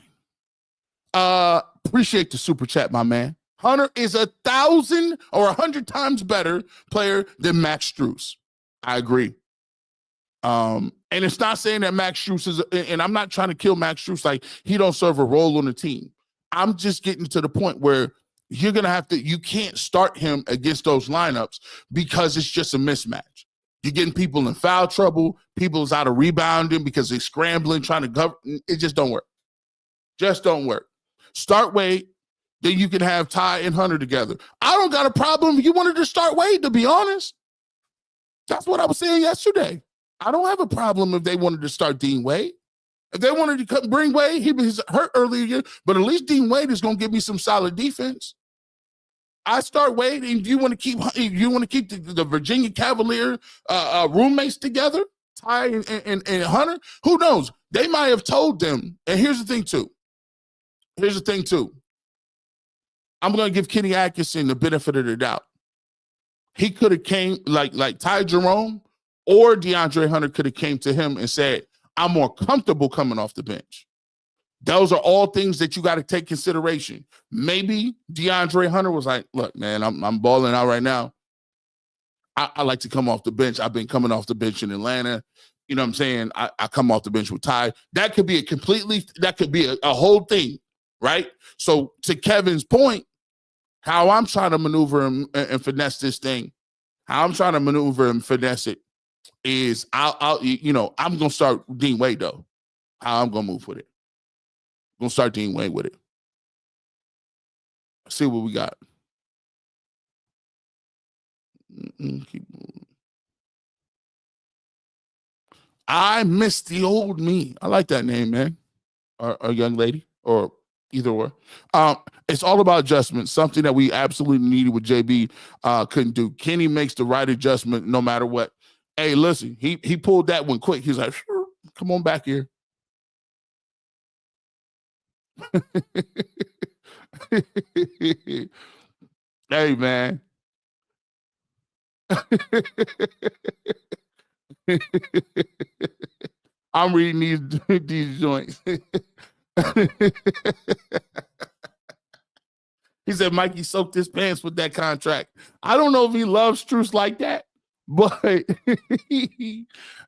Appreciate the super chat, my man. Hunter is 1,000 or 100 times better player than Max Strus. I agree. And it's not saying that Max Strus is, and I'm not trying to kill Max Strus like he don't serve a role on the team. I'm just getting to the point where you're going to have to, you can't start him against those lineups because it's just a mismatch. You're getting people in foul trouble. People's out of rebounding because they're scrambling, trying to cover. It just don't work. Start Wade. then you can have Ty and Hunter together. I don't got a problem if you wanted to start Wade, to be honest. That's what I was saying yesterday. I don't have a problem if they wanted to start Dean Wade. If they wanted to bring Wade, he was hurt earlier, but at least Dean Wade is going to give me some solid defense. I start Wade, and you want to keep the Virginia Cavalier roommates together, Ty and Hunter. Who knows? They might have told them. And here's the thing too. I'm going to give Kenny Atkinson the benefit of the doubt. He could have came like Ty Jerome or DeAndre Hunter could have came to him and said, I'm more comfortable coming off the bench. Those are all things that you got to take consideration. Maybe DeAndre Hunter was like, look, man, I'm balling out right now. I like to come off the bench. I've been coming off the bench in Atlanta. You know what I'm saying? I come off the bench with Ty. That could be a whole thing, right? So to Kevin's point, how I'm trying to maneuver and finesse this thing, how I'm trying to maneuver and finesse it is I'm going to start Dean Wade, though. How I'm going to move with it. I'm going to start Dean Wade with it. Let's see what we got. Keep moving. I miss the old me. I like that name, man. Or a young lady, or either or. It's all about adjustments, something that we absolutely needed with JB couldn't do. Kenny makes the right adjustment no matter what. Hey, listen, he pulled that one quick. He's like, sure, come on back here. Hey, man. I'm reading these joints. He said Mikey soaked his pants with that contract. I don't know if he loves Strus like that, but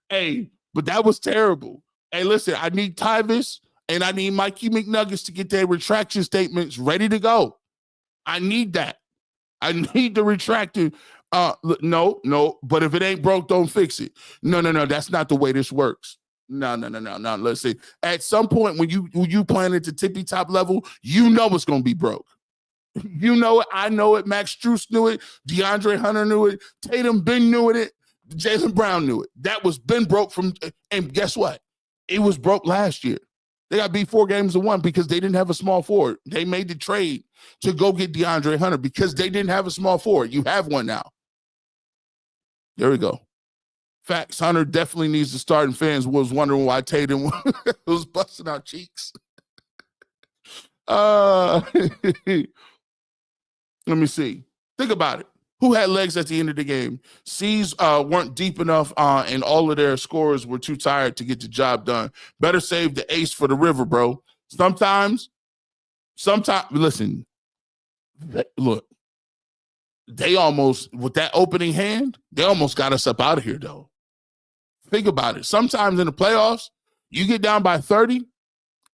hey, but that was terrible. Hey, listen, I need Tyvis and I need Mikey McNuggets to get their retraction statements ready to go. I need that. I need the retracted. No, but if it ain't broke, don't fix it. No, that's not the way this works. No. Listen, at some point when you playing at the tippy top level, you know it's gonna be broke. You know it. I know it. Max Strus knew it. DeAndre Hunter knew it. Tatum Ben knew it. Jaylen Brown knew it. That was been broke from. And guess what? It was broke last year. They got beat 4-1 because they didn't have a small forward. They made the trade to go get DeAndre Hunter because they didn't have a small forward. You have one now. There we go. Facts. Hunter definitely needs to start, and fans was wondering why Tatum was busting out cheeks. Let me see. Think about it. Who had legs at the end of the game? C's weren't deep enough, and all of their scorers were too tired to get the job done. Better save the ace for the river, bro. Sometimes, listen, look, they almost, with that opening hand, they almost got us up out of here, though. Think about it. Sometimes in the playoffs, you get down by 30,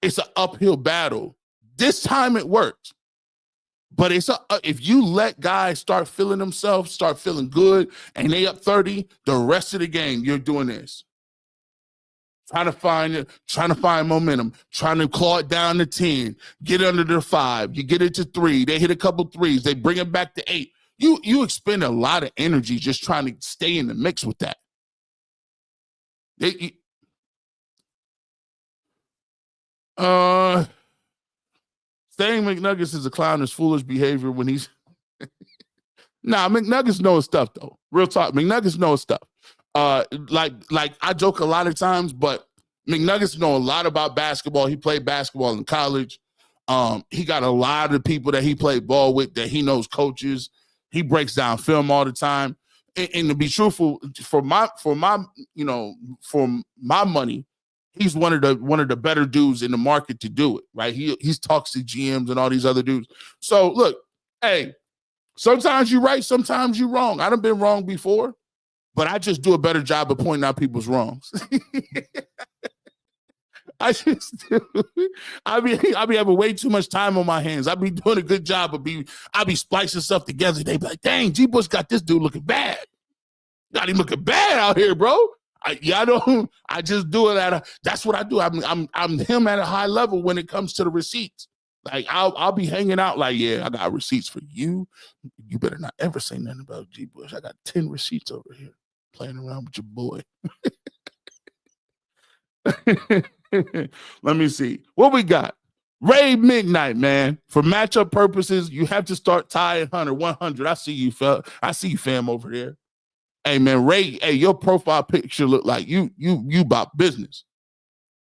it's an uphill battle. This time it worked. But if you let guys start feeling themselves, start feeling good, and they up 30, the rest of the game, you're doing this. Trying to find momentum, trying to claw it down to 10, get under the 5, you get it to 3, they hit a couple threes, they bring it back to 8. You expend a lot of energy just trying to stay in the mix with that. Saying McNuggets is a clown is foolish behavior when he's McNuggets know his stuff though. Real talk, McNuggets know his stuff. Like I joke a lot of times, but McNuggets know a lot about basketball. He played basketball in college. He got a lot of people that he played ball with that he knows coaches. He breaks down film all the time. And to be truthful, for my money, he's one of the better dudes in the market to do it, right? He talks to GMs and all these other dudes. So look, hey, sometimes you're right, sometimes you're wrong. I done been wrong before, but I just do a better job of pointing out people's wrongs. I just do. I be having way too much time on my hands. I be doing a good job of I be splicing stuff together. They be like, dang, G Bush got this dude looking bad. Got him looking bad out here, bro. I just do it that's what I do. I'm him at a high level when it comes to the receipts. Like I'll be hanging out like, yeah, I got receipts for you. You better not ever say nothing about G. Bush. I got 10 receipts over here playing around with your boy. Let me see. What we got? Ray Midnight, man. For matchup purposes, you have to start Ty and Hunter 100. I see you, fam, over there. Hey, man, Ray, hey, your profile picture look like you about business.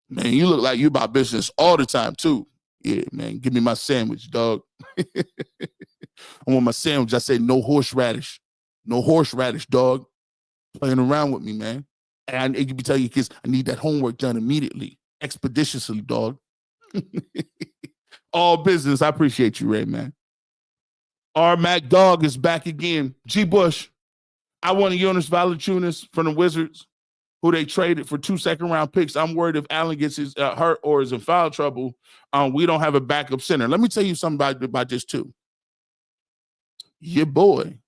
Man, you look like you about business all the time, too. Yeah, man, give me my sandwich, dog. I want my sandwich. I say no horseradish. No horseradish, dog. Playing around with me, man. And I can tell you kids, I need that homework done immediately. Expeditiously, dog. All business. I appreciate you, Ray, man. R. Mac Dog is back again. G. Bush, I wanted Jonas Valanciunas from the Wizards, who they traded for 2 second-round picks. I'm worried if Allen gets his hurt or is in foul trouble, we don't have a backup center. Let me tell you something about this, too. Your boy,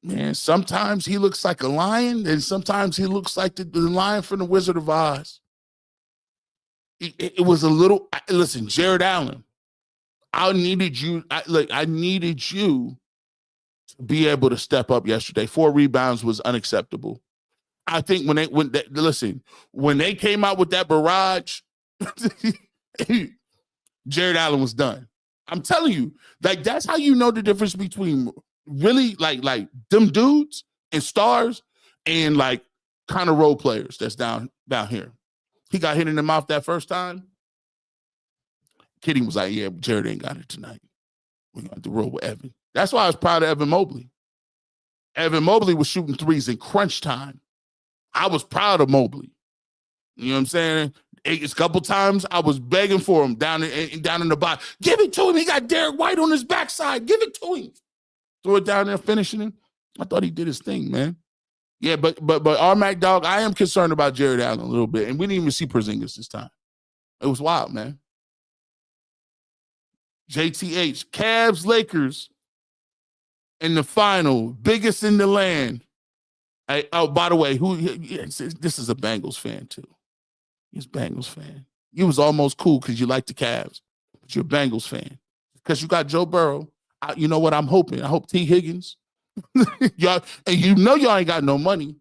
man, sometimes he looks like a lion, and sometimes he looks like the lion from the Wizard of Oz. It was a little, listen, Jared Allen, I needed you to be able to step up yesterday. 4 rebounds was unacceptable. I think when they came out with that barrage, Jared Allen was done. I'm telling you, like, that's how you know the difference between really like them dudes and stars and like kind of role players that's down here. He got hit in the mouth that first time. Kidding was like, yeah, Jared ain't got it tonight. We're going to have to roll with Evan. That's why I was proud of Evan Mobley. Evan Mobley was shooting threes in crunch time. I was proud of Mobley. You know what I'm saying? A couple times I was begging for him down in the box. Give it to him. He got Derek White on his backside. Give it to him. Throw it down there, finishing him. I thought he did his thing, man. Yeah, but R-Mac Dog, I am concerned about Jared Allen a little bit, and we didn't even see Porzingis this time. It was wild, man. JTH, Cavs, Lakers in the final, biggest in the land. By the way, this is a Bengals fan too. He's a Bengals fan. You was almost cool because you like the Cavs, but you're a Bengals fan because you got Joe Burrow. You know what I'm hoping? I hope T. Higgins. Y'all, and y'all ain't got no money.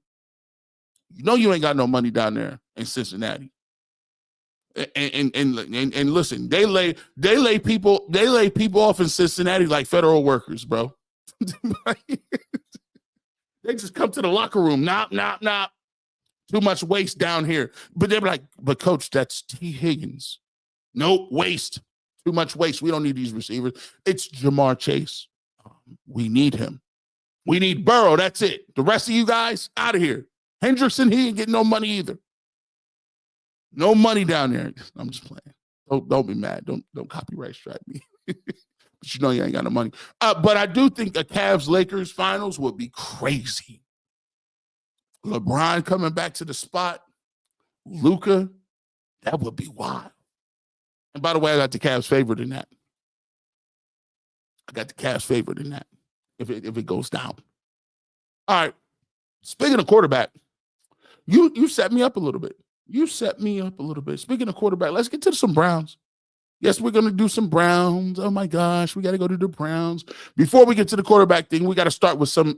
You know you ain't got no money down there in Cincinnati. And listen, they lay people off in Cincinnati like federal workers, bro. They just come to the locker room. Nah. Too much waste down here. But they're like, but coach, that's T. Higgins. Nope, waste. Too much waste. We don't need these receivers. It's Jamar Chase. We need him. We need Burrow. That's it. The rest of you guys, out of here. Hendrickson, he ain't getting no money either. No money down there. I'm just playing. Don't be mad. Don't copyright strike me. But you know you ain't got no money. But I do think a Cavs-Lakers finals would be crazy. LeBron coming back to the spot. Luka, that would be wild. And by the way, I got the Cavs favored in that. If it goes down. All right. Speaking of quarterback, you set me up a little bit. Speaking of quarterback, let's get to some Browns. Yes, we're going to do some Browns. Oh, my gosh. We got to go to the Browns. Before we get to the quarterback thing, we got to start with some.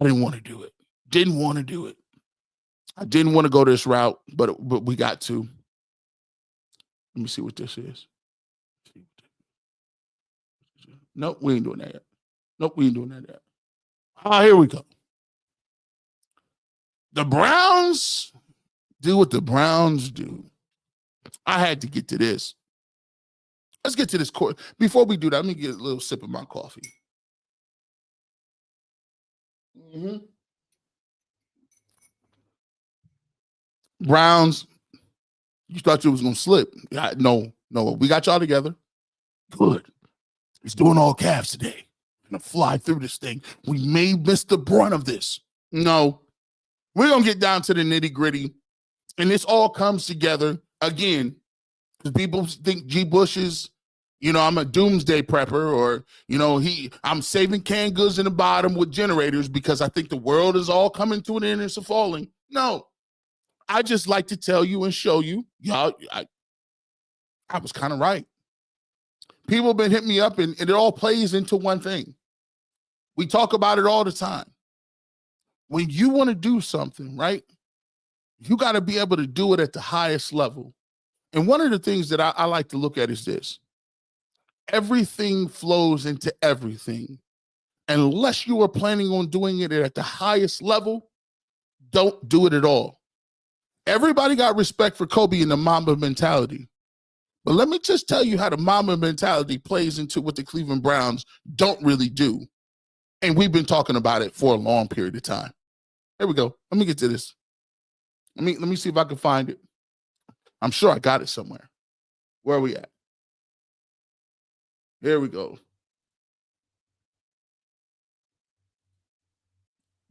I didn't want to do it. I didn't want to go this route, but we got to. Let me see what this is. Nope, we ain't doing that yet. Oh, here we go. The Browns do what the Browns do. I had to get to this. Let's get to this court. Before we do that, let me get a little sip of my coffee. Browns, you thought you was going to slip. No, we got y'all together. Good. He's doing all Cavs today. Going to fly through this thing. We may miss the brunt of this. No. We're going to get down to the nitty-gritty, and this all comes together, again, because people think G. Bush is, I'm a doomsday prepper, or, I'm saving canned goods in the bottom with generators because I think the world is all coming to an end and it's falling. No. I just like to tell you and show you, y'all, I was kind of right. People have been hitting me up, and it all plays into one thing. We talk about it all the time. When you want to do something, right, you got to be able to do it at the highest level. And one of the things that I like to look at is this. Everything flows into everything. Unless you are planning on doing it at the highest level, don't do it at all. Everybody got respect for Kobe and the Mamba mentality. But let me just tell you how the Mamba mentality plays into what the Cleveland Browns don't really do. And we've been talking about it for a long period of time. There we go. Let me get to this. Let me see if I can find it. I'm sure I got it somewhere. Where are we at? Here we go.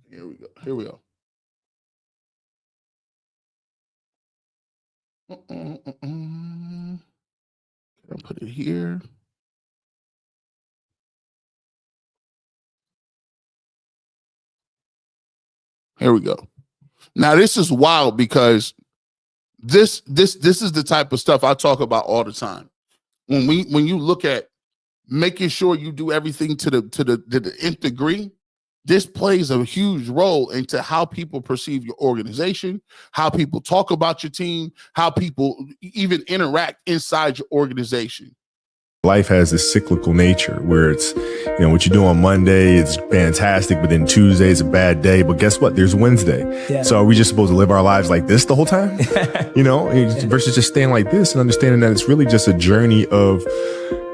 Here we go. Here we go. I'll put it here. Here we go. Now this is wild because this is the type of stuff I talk about all the time. When you look at making sure you do everything to the nth degree, this plays a huge role into how people perceive your organization, how people talk about your team, how people even interact inside your organization. Life has this cyclical nature where it's, what you do on Monday, it's fantastic, but then Tuesday is a bad day. But guess what? There's Wednesday. Yeah. So are we just supposed to live our lives like this the whole time? Versus just staying like this and understanding that it's really just a journey of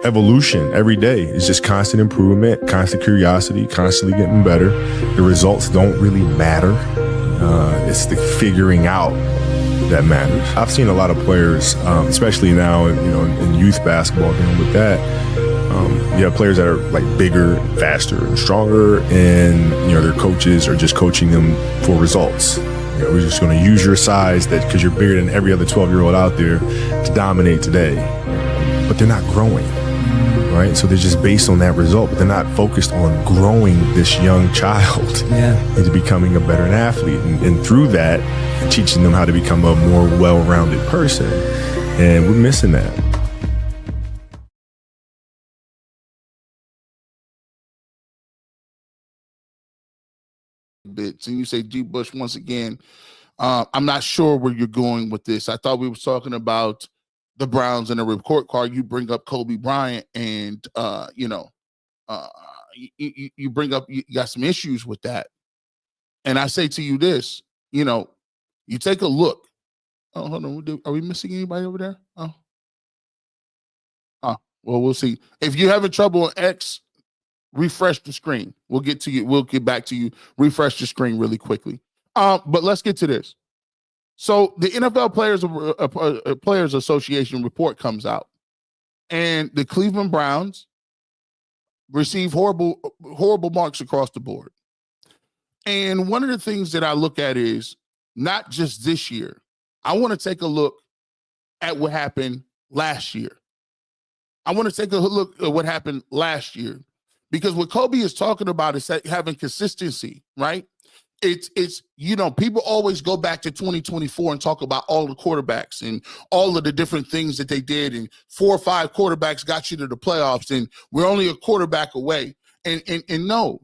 evolution every day. It's just constant improvement, constant curiosity, constantly getting better. The results don't really matter. It's the figuring out that matters. I've seen a lot of players, especially now, in youth basketball, dealing with that. You have players that are like bigger, faster, and stronger, and their coaches are just coaching them for results. We're just going to use your size because you're bigger than every other 12-year-old out there to dominate today. But they're not growing, right? So they're just based on that result, but they're not focused on growing this young child into becoming a better athlete. And through that, teaching them how to become a more well-rounded person. And we're missing that. Bits and you say G. Bush once again. I'm not sure where you're going with this. I thought we were talking about the Browns and the report card. You bring up Kobe Bryant, and you bring up you got some issues with that. And I say to you this, you take a look. Oh, hold on. Are we missing anybody over there? Oh, well, we'll see. If you're having trouble on X, refresh the screen. We'll get to you. We'll get back to you. Refresh the screen really quickly. But let's get to this. So the NFL Players Association report comes out, and the Cleveland Browns receive horrible marks across the board. And one of the things that I look at is not just this year. I want to take a look at what happened last year. I want to take a look at what happened last year, because what Kobe is talking about is having consistency, right? It's people always go back to 2024 and talk about all the quarterbacks and all of the different things that they did, and 4 or 5 quarterbacks got you to the playoffs, and we're only a quarterback away. And no,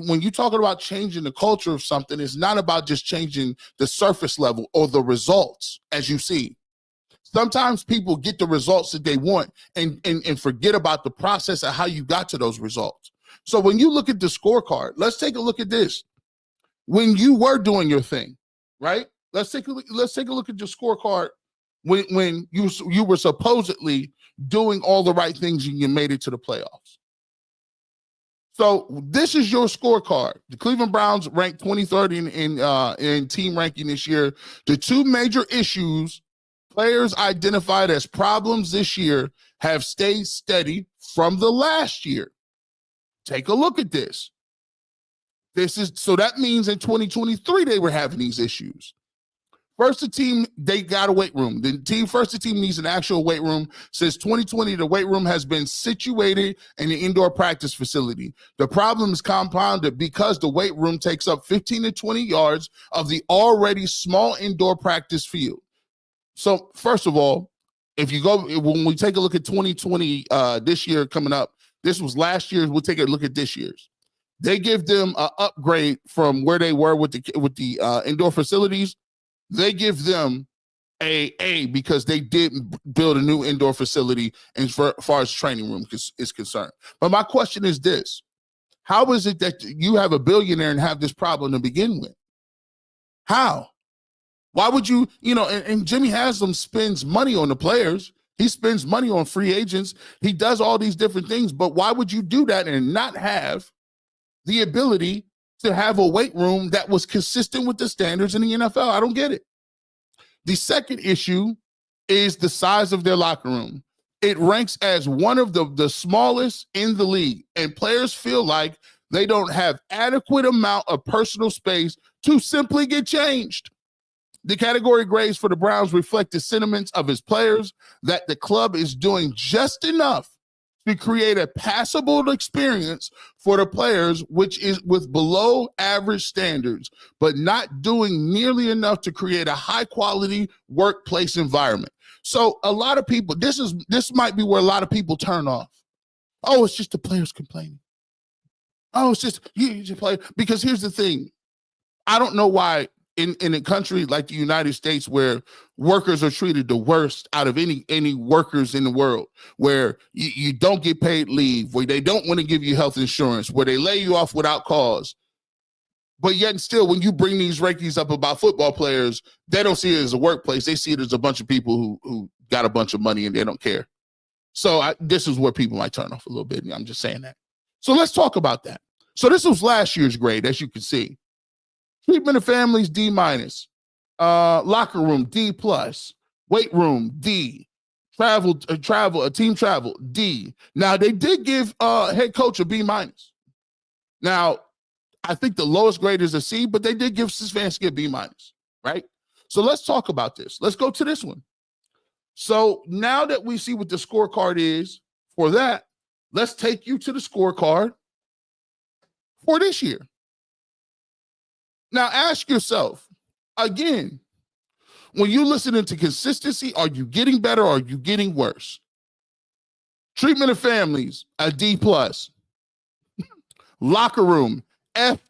when you're talking about changing the culture of something, it's not about just changing the surface level or the results, as you see. Sometimes people get the results that they want and forget about the process of how you got to those results. So when you look at the scorecard, let's take a look at this. When you were doing your thing, right? Let's take a look at your scorecard when you were supposedly doing all the right things and you made it to the playoffs. So this is your scorecard. The Cleveland Browns ranked 23rd in team ranking this year. The 2 major issues players identified as problems this year have stayed steady from the last year. Take a look at this. So that means in 2023 they were having these issues. First the team, they got a weight room. The team needs an actual weight room. Since 2020, the weight room has been situated in the indoor practice facility. The problem is compounded because the weight room takes up 15 to 20 yards of the already small indoor practice field. So first of all, when we take a look at 2020, this year coming up, this was last year's, we'll take a look at this year's. They give them an upgrade from where they were with the indoor facilities. They give them a because they did build a new indoor facility as far as training room is concerned. But my question is this: how is it that you have a billionaire and have this problem to begin with? How? Why would you, and Jimmy Haslam spends money on the players. He spends money on free agents. He does all these different things. But why would you do that and not have the ability to have a weight room that was consistent with the standards in the NFL? I don't get it. The second issue is the size of their locker room. It ranks as one of the smallest in the league, and players feel like they don't have adequate amount of personal space to simply get changed. The category grades for the Browns reflect the sentiments of his players that the club is doing just enough to create a passable experience for the players, which is with below average standards, but not doing nearly enough to create a high quality workplace environment. So a lot of people, this might be where a lot of people turn off. Oh, it's just the players complaining. Oh, it's just you play. Because here's the thing. I don't know why in a country like the United States, where workers are treated the worst out of any workers in the world, where you don't get paid leave, where they don't want to give you health insurance, where they lay you off without cause. But yet and still, when you bring these rankings up about football players, they don't see it as a workplace. They see it as a bunch of people who got a bunch of money and they don't care. So this is where people might turn off a little bit. I'm just saying that. So let's talk about that. So this was last year's grade, as you can see. Treatment of families, D-. Locker room, D+. Weight room, D. Team travel, D. Now, they did give head coach a B-. Now, I think the lowest grade is a C, but they did give Stefanski a B-, right? So let's talk about this. Let's go to this one. So now that we see what the scorecard is for that, let's take you to the scorecard for this year. Now, ask yourself, again, when you listen into consistency, are you getting better or are you getting worse? Treatment of families, a D+. Locker room, F-.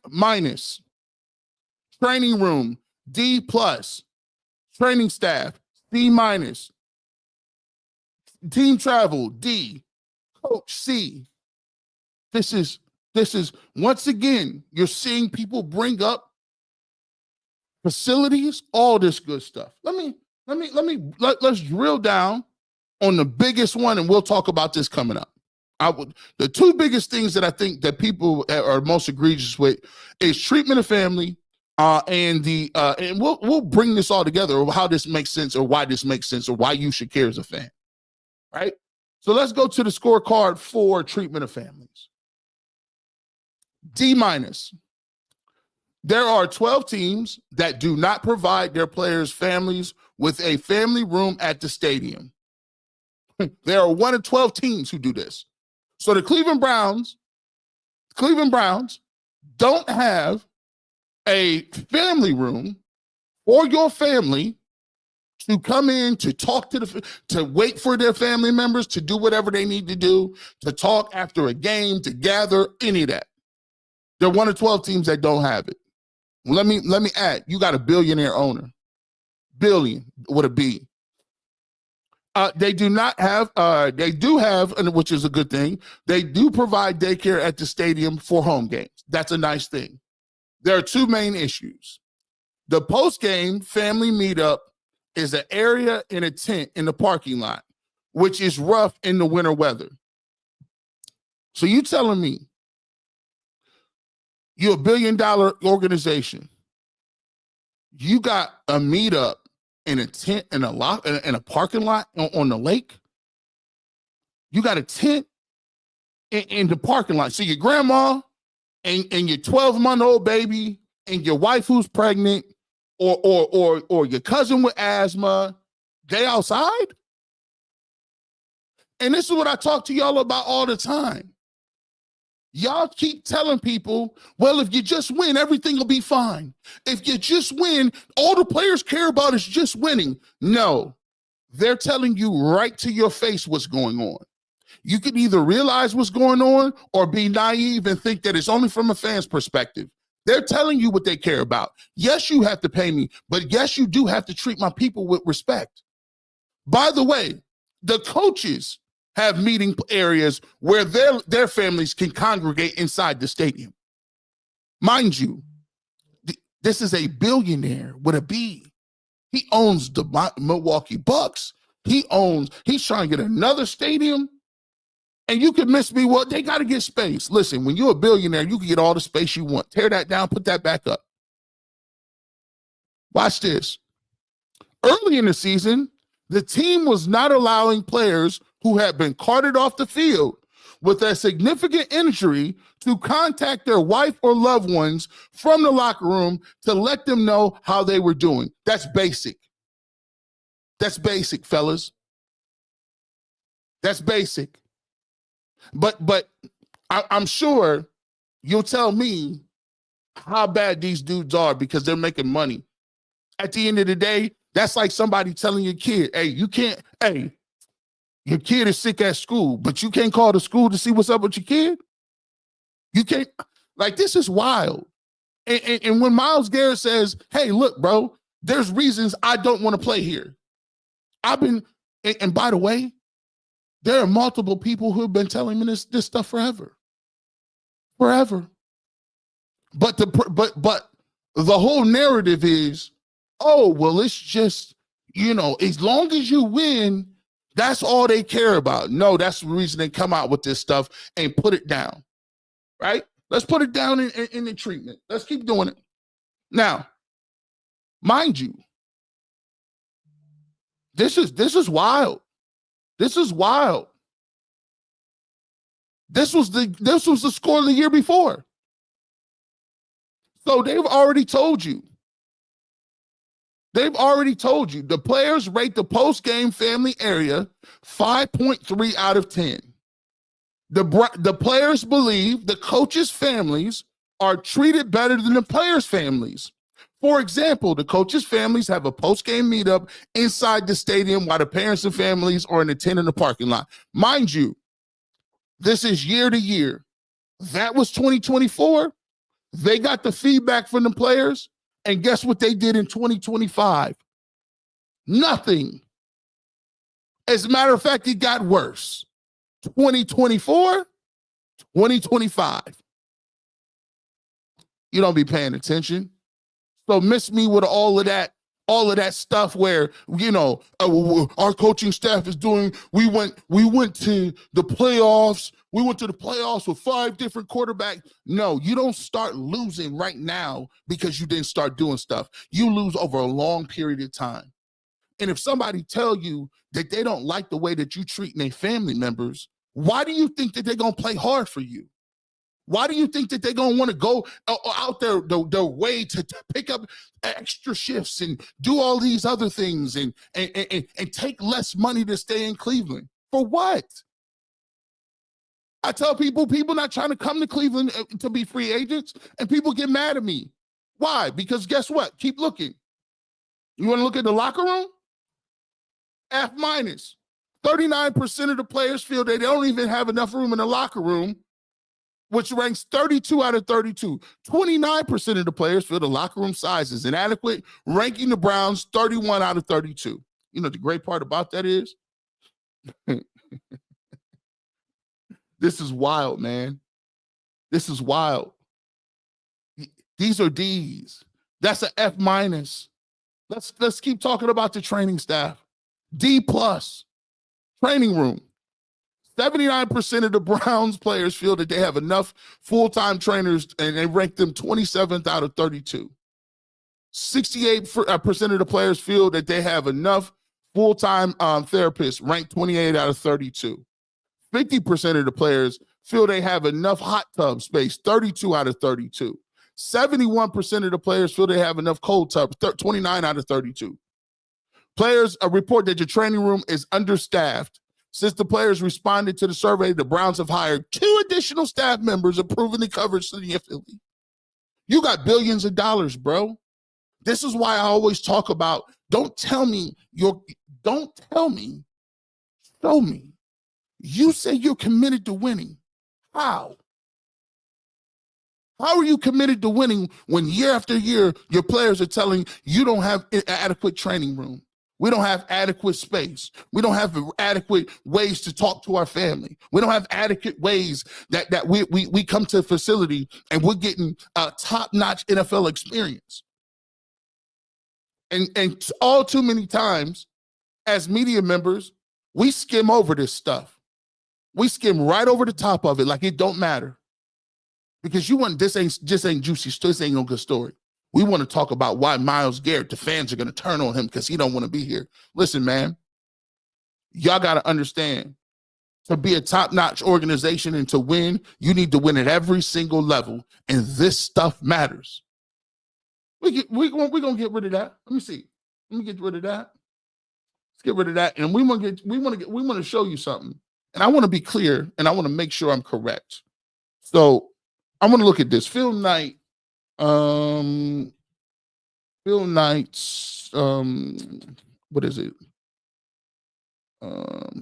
Training room, D+. Training staff, C-. Team travel, D. Coach, C. This is once again, you're seeing people bring up facilities, all this good stuff. Let's drill down on the biggest one, and we'll talk about this coming up. The two biggest things that I think that people are most egregious with is treatment of family, and we'll bring this all together, or how this makes sense, or why this makes sense, or why you should care as a fan, right? So let's go to the scorecard for treatment of families. D-. There are 12 teams that do not provide their players' families with a family room at the stadium. There are 1 of 12 teams who do this. So the Cleveland Browns don't have a family room for your family to come in, to talk to wait for their family members to do whatever they need to do, to talk after a game, to gather, any of that. They're 1 of 12 teams that don't have it. Let me add, you got a billionaire owner. Billion with a B. They do not have, they do have, which is a good thing, they do provide daycare at the stadium for home games. That's a nice thing. There are two main issues. The post-game family meetup is an area in a tent in the parking lot, which is rough in the winter weather. So you telling me you're $1 billion organization, you got a meetup in a tent in a parking lot on the lake? You got a tent in the parking lot. So your grandma and your 12-month-old baby and your wife who's pregnant, or your cousin with asthma, they outside? And this is what I talk to y'all about all the time. Y'all keep telling people, well, if you just win, everything will be fine. If you just win, all the players care about is just winning. No, they're telling you right to your face what's going on. You can either realize what's going on or be naive and think that it's only from a fan's perspective. They're telling you what they care about. Yes, you have to pay me, but yes, you do have to treat my people with respect. By the way, the coaches have meeting areas where their families can congregate inside the stadium. Mind you, this is a billionaire with a B. He owns the Milwaukee Bucks. He's trying to get another stadium. And you can miss me. Well, they got to get space. Listen, when you're a billionaire, you can get all the space you want. Tear that down, put that back up. Watch this. Early in the season, the team was not allowing players who had been carted off the field with a significant injury to contact their wife or loved ones from the locker room to let them know how they were doing. That's basic. That's basic, fellas. That's basic. But I'm sure you'll tell me how bad these dudes are because they're making money. At the end of the day, that's like somebody telling your kid, your kid is sick at school, but you can't call the school to see what's up with your kid? You can't, like, this is wild. And when Myles Garrett says, hey, look, bro, there's reasons I don't want to play here. And by the way, there are multiple people who have been telling me this stuff forever. Forever. But the whole narrative is, oh, well, it's just, as long as you win, that's all they care about. No, that's the reason they come out with this stuff and put it down, right? Let's put it down in the treatment. Let's keep doing it. Now, mind you, this is wild. This is wild. This was the score of the year before. So they've already told you. They've already told you the players rate the post-game family area 5.3 out of 10. The players believe the coaches' families are treated better than the players' families. For example, the coaches' families have a post-game meetup inside the stadium while the parents and families are in the tent in the parking lot. Mind you, this is year to year. That was 2024. They got the feedback from the players. And guess what they did in 2025? Nothing. As a matter of fact, it got worse. 2024, 2025. You don't be paying attention. So miss me with all of that stuff where, our coaching staff is doing, we went to the playoffs. We went to the playoffs with 5 different quarterbacks. No, you don't start losing right now because you didn't start doing stuff. You lose over a long period of time. And if somebody tell you that they don't like the way that you treat their family members, why do you think that they're going to play hard for you? Why do you think that they're going to want to go out their way to pick up extra shifts and do all these other things and take less money to stay in Cleveland? For what? I tell people not trying to come to Cleveland to be free agents, and people get mad at me. Why? Because guess what? Keep looking. You want to look at the locker room? F-. 39% of the players feel they don't even have enough room in the locker room, which ranks 32 out of 32. 29% of the players feel the locker room size is inadequate, ranking the Browns 31 out of 32. The great part about that is this is wild, man. This is wild. These are D's. That's an F-. Let's keep talking about the training staff. D+. Training room. 79% of the Browns players feel that they have enough full-time trainers, and they rank them 27th out of 32. 68% of the players feel that they have enough full-time therapists, ranked 28 out of 32. 50% of the players feel they have enough hot tub space, 32 out of 32. 71% of the players feel they have enough cold tubs, 29 out of 32. Players report that your training room is understaffed. Since the players responded to the survey, the Browns have hired 2 additional staff members, improving the coverage to the affiliate. You got billions of dollars, bro. This is why I always talk about, show me. You say you're committed to winning. How? How are you committed to winning when year after year your players are telling you don't have adequate training room? We don't have adequate space. We don't have adequate ways to talk to our family. We don't have adequate ways that we come to a facility and we're getting a top-notch NFL experience. And all too many times, as media members, we skim over this stuff. We skim right over the top of it like it don't matter. Because this ain't juicy. This ain't no good story. We want to talk about why Myles Garrett, the fans are going to turn on him because he don't want to be here. Listen, man, y'all got to understand, to be a top-notch organization and to win, you need to win at every single level, and this stuff matters. We're going to get rid of that. Let me see. Let me get rid of that. Let's get rid of that, and we want to show you something. And I want to be clear, and I want to make sure I'm correct. So I want to look at this. Phil Knight's what is it?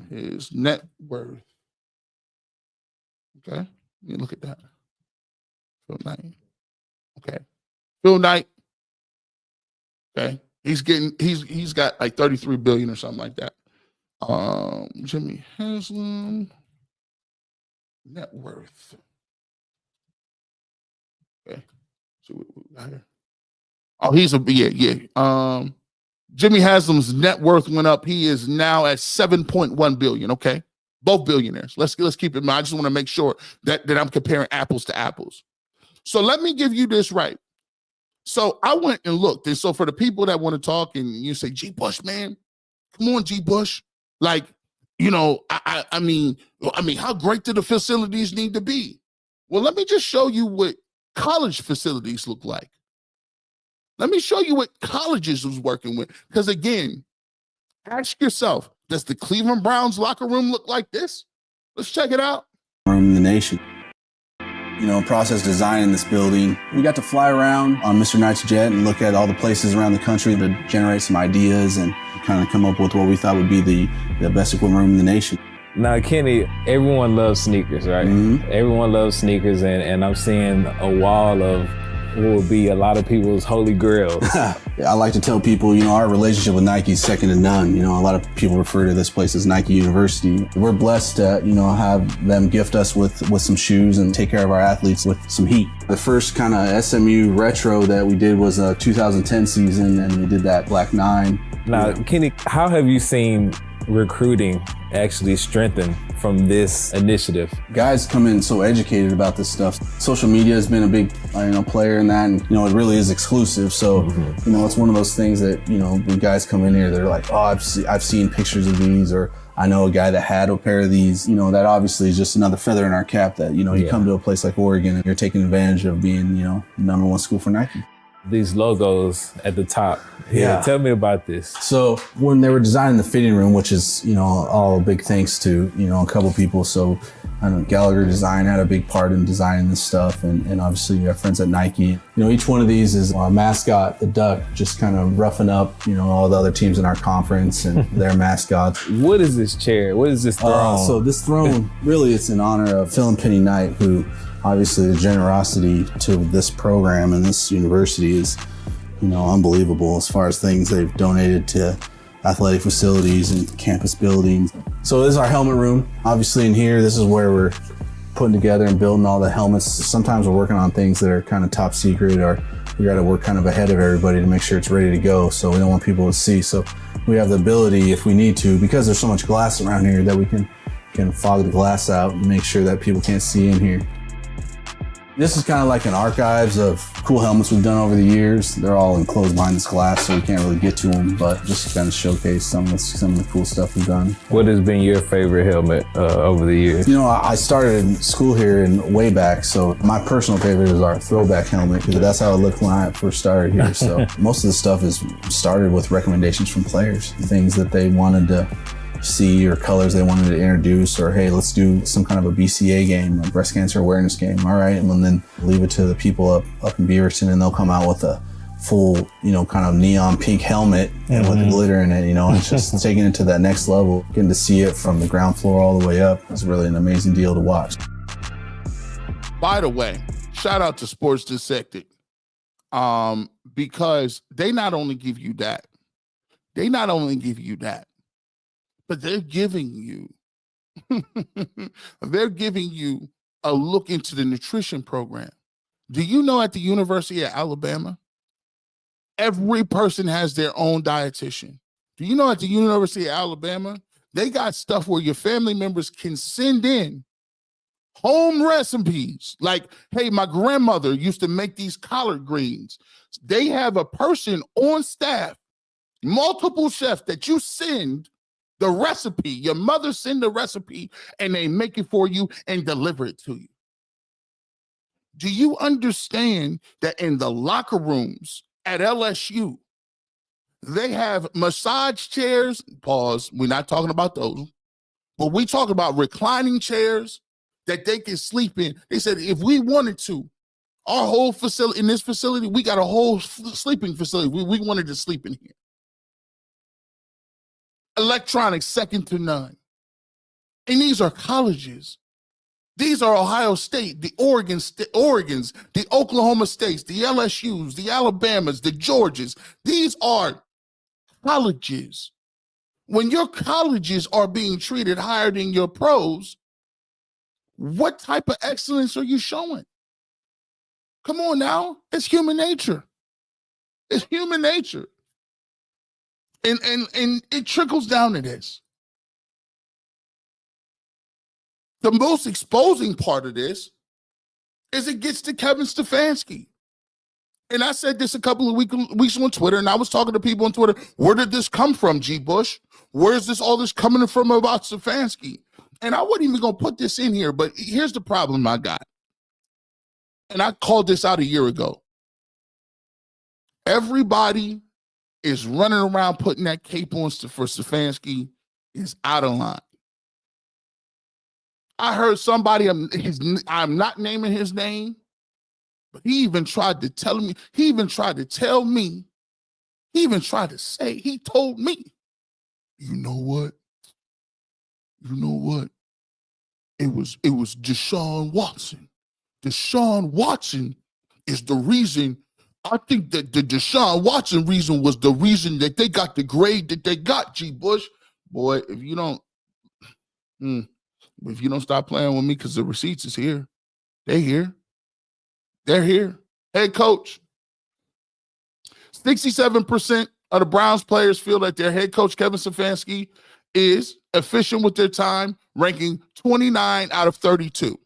His net worth. Okay, let me look at that. Phil Knight. Okay, Phil Knight. Okay, he's got like 33 billion or something like that. Jimmy Haslam net worth. Okay, so what we got here. Oh, Jimmy Haslam's net worth went up. He is now at 7.1 billion. Okay, both billionaires. Let's keep it in mind. I just want to make sure that I'm comparing apples to apples. So let me give you this right. So I went and looked, and so for the people that want to talk and you say, G. Bush, man, come on, G. Bush. Like, I mean, how great do the facilities need to be? Well, let me just show you what college facilities look like. Let me show you what colleges was working with. Because again, ask yourself, does the Cleveland Browns locker room look like this? Let's check it out. Room in the nation. Process design in this building. We got to fly around on Mr. Knight's jet and look at all the places around the country to generate some ideas and kind of come up with what we thought would be the best equipment room in the nation. Now, Kenny, everyone loves sneakers, right? Mm-hmm. Everyone loves sneakers, and I'm seeing a wall of what would be a lot of people's holy grails. I like to tell people, our relationship with Nike is second to none. A lot of people refer to this place as Nike University. We're blessed to, have them gift us with some shoes and take care of our athletes with some heat. The first kind of SMU retro that we did was a 2010 season, and we did that Black 9. Now, Kenny, how have you seen recruiting actually strengthen from this initiative? Guys come in so educated about this stuff. Social media has been a big player in that, and it really is exclusive. So it's one of those things that when guys come in here, they're like, oh, I've seen pictures of these, or I know a guy that had a pair of these. That obviously is just another feather in our cap that you come to a place like Oregon and you're taking advantage of being the #1 school for Nike. These logos at the top. Yeah. Tell me about this. So when they were designing the fitting room, which is, all big thanks to, a couple people. So Gallagher Design had a big part in designing this stuff. And obviously our friends at Nike. Each one of these is our mascot, the duck, just kind of roughing up, all the other teams in our conference and their mascots. What is this chair? What is this throne? So this throne, really, it's in honor of Phil and Penny Knight, who obviously the generosity to this program and this university is, unbelievable as far as things they've donated to athletic facilities and campus buildings. So this is our helmet room. Obviously in here, this is where we're putting together and building all the helmets. Sometimes we're working on things that are kind of top secret, or we got to work kind of ahead of everybody to make sure it's ready to go. So we don't want people to see. So we have the ability, if we need to, because there's so much glass around here, that we can fog the glass out and make sure that people can't see in here. This is kind of like an archives of cool helmets we've done over the years. They're all enclosed behind this glass, so we can't really get to them, but just to kind of showcase some of the cool stuff we've done. What has been your favorite helmet over the years? You know, I started in school here and way back, so my personal favorite is our throwback helmet, because that's how it looked when I first started here. So most of the stuff is started with recommendations from players, things that they wanted to see or colors they wanted to introduce, or hey, let's do some kind of a BCA game, a breast cancer awareness game. All right, and then leave it to the people up in Beaverton, and they'll come out with a full, kind of neon pink helmet and with glitter in it. It's just taking it to that next level. Getting to see it from the ground floor all the way up is really an amazing deal to watch. By the way, shout out to Sports Dissected, because they not only give you that, but they're giving you a look into the nutrition program. Do you know at the University of Alabama, every person has their own dietitian? Do you know at the University of Alabama, they got stuff where your family members can send in home recipes? Like, hey, my grandmother used to make these collard greens. They have a person on staff, multiple chefs, that you send the recipe. Your mother send the recipe and they make it for you and deliver it to you. Do you understand that in the locker rooms at LSU, they have massage chairs? Pause. We're not talking about those, but we talk about reclining chairs that they can sleep in. They said, if we wanted to, our whole facility, in this facility, we got a whole sleeping facility. We wanted to sleep in here. Electronics second to none. And these are colleges. These are Ohio State, the Oregons, the Oklahoma States, the LSUs, the Alabamas, the Georgias. These are colleges. When your colleges are being treated higher than your pros, what type of excellence are you showing? Come on now. It's human nature. It's human nature. And it trickles down to this. The most exposing part of this is it gets to Kevin Stefanski. And I said this a couple of weeks on Twitter, and I was talking to people on Twitter, where did this come from, G. Bush? Where is all this coming from about Stefanski? And I wasn't even going to put this in here, but here's the problem I got. And I called this out a year ago. Everybody is running around putting that cape on for Stefanski is out of line. I heard somebody, I'm not naming his name, but he even tried to tell me, he told me, you know what? It was Deshaun Watson. Deshaun Watson is the reason. I think that the Deshaun Watson reason was the reason that they got the grade that they got, G. Bush. Boy, if you don't stop playing with me, because the receipts is here. They're here. Head coach. 67% of the Browns players feel that their head coach, Kevin Stefanski, is efficient with their time, ranking 29 out of 32.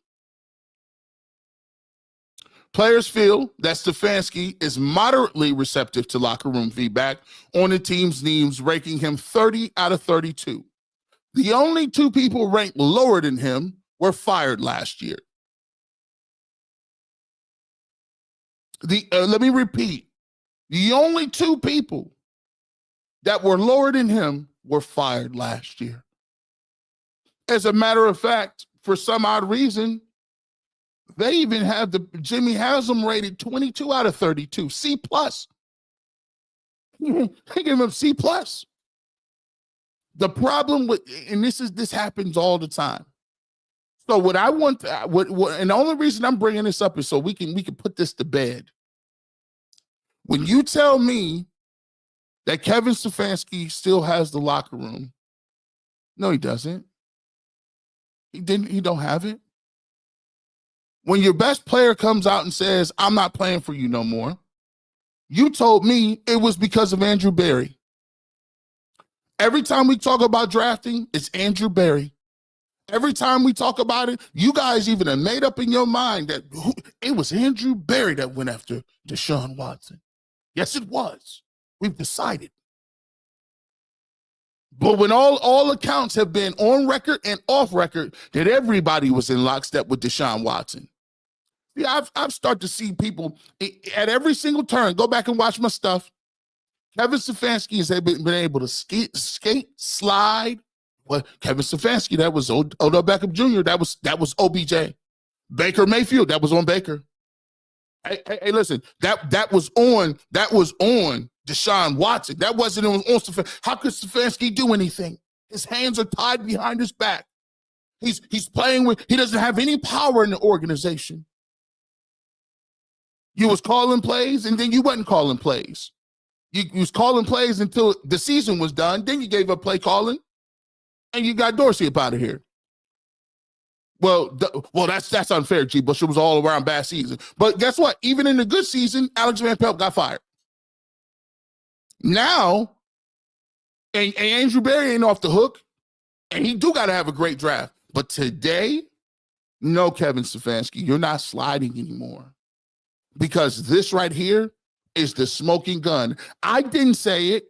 Players feel that Stefanski is moderately receptive to locker room feedback on the team's needs, ranking him 30 out of 32. The only two people ranked lower than him were fired last year. Let me repeat. The only two people that were lower than him were fired last year. As a matter of fact, for some odd reason, they even have Jimmy Haslam rated 22 out of 32, C+. They give him C+. The problem with, and this happens all the time. So what I want, and the only reason I'm bringing this up is so we can put this to bed. When you tell me that Kevin Stefanski still has the locker room, no, he doesn't. He don't have it. When your best player comes out and says, I'm not playing for you no more, you told me it was because of Andrew Berry. Every time we talk about drafting, it's Andrew Berry. Every time we talk about it, you guys even have made up in your mind that it was Andrew Berry that went after Deshaun Watson. Yes, it was. We've decided. But when all accounts have been on record and off record that everybody was in lockstep with Deshaun Watson. See, I've started to see people at every single turn. Go back and watch my stuff. Kevin Stefanski has been able to skate, slide. Well, Kevin Stefanski, that was Odell Beckham Jr. That was OBJ. Baker Mayfield, that was on Baker. Hey, listen, that was on Deshaun Watson. That wasn't on Stefanski. How could Stefanski do anything? His hands are tied behind his back. He's playing with. He doesn't have any power in the organization. You was calling plays, and then you wasn't calling plays. You was calling plays until the season was done. Then you gave up play calling, and you got Dorsey up out of here. Well, that's unfair, G. Bush. It was all around bad season. But guess what? Even in the good season, Alex Van Pelt got fired. Now, and Andrew Berry ain't off the hook, and he do got to have a great draft. But today, no, Kevin Stefanski, you're not sliding anymore. Because this right here is the smoking gun. I didn't say it.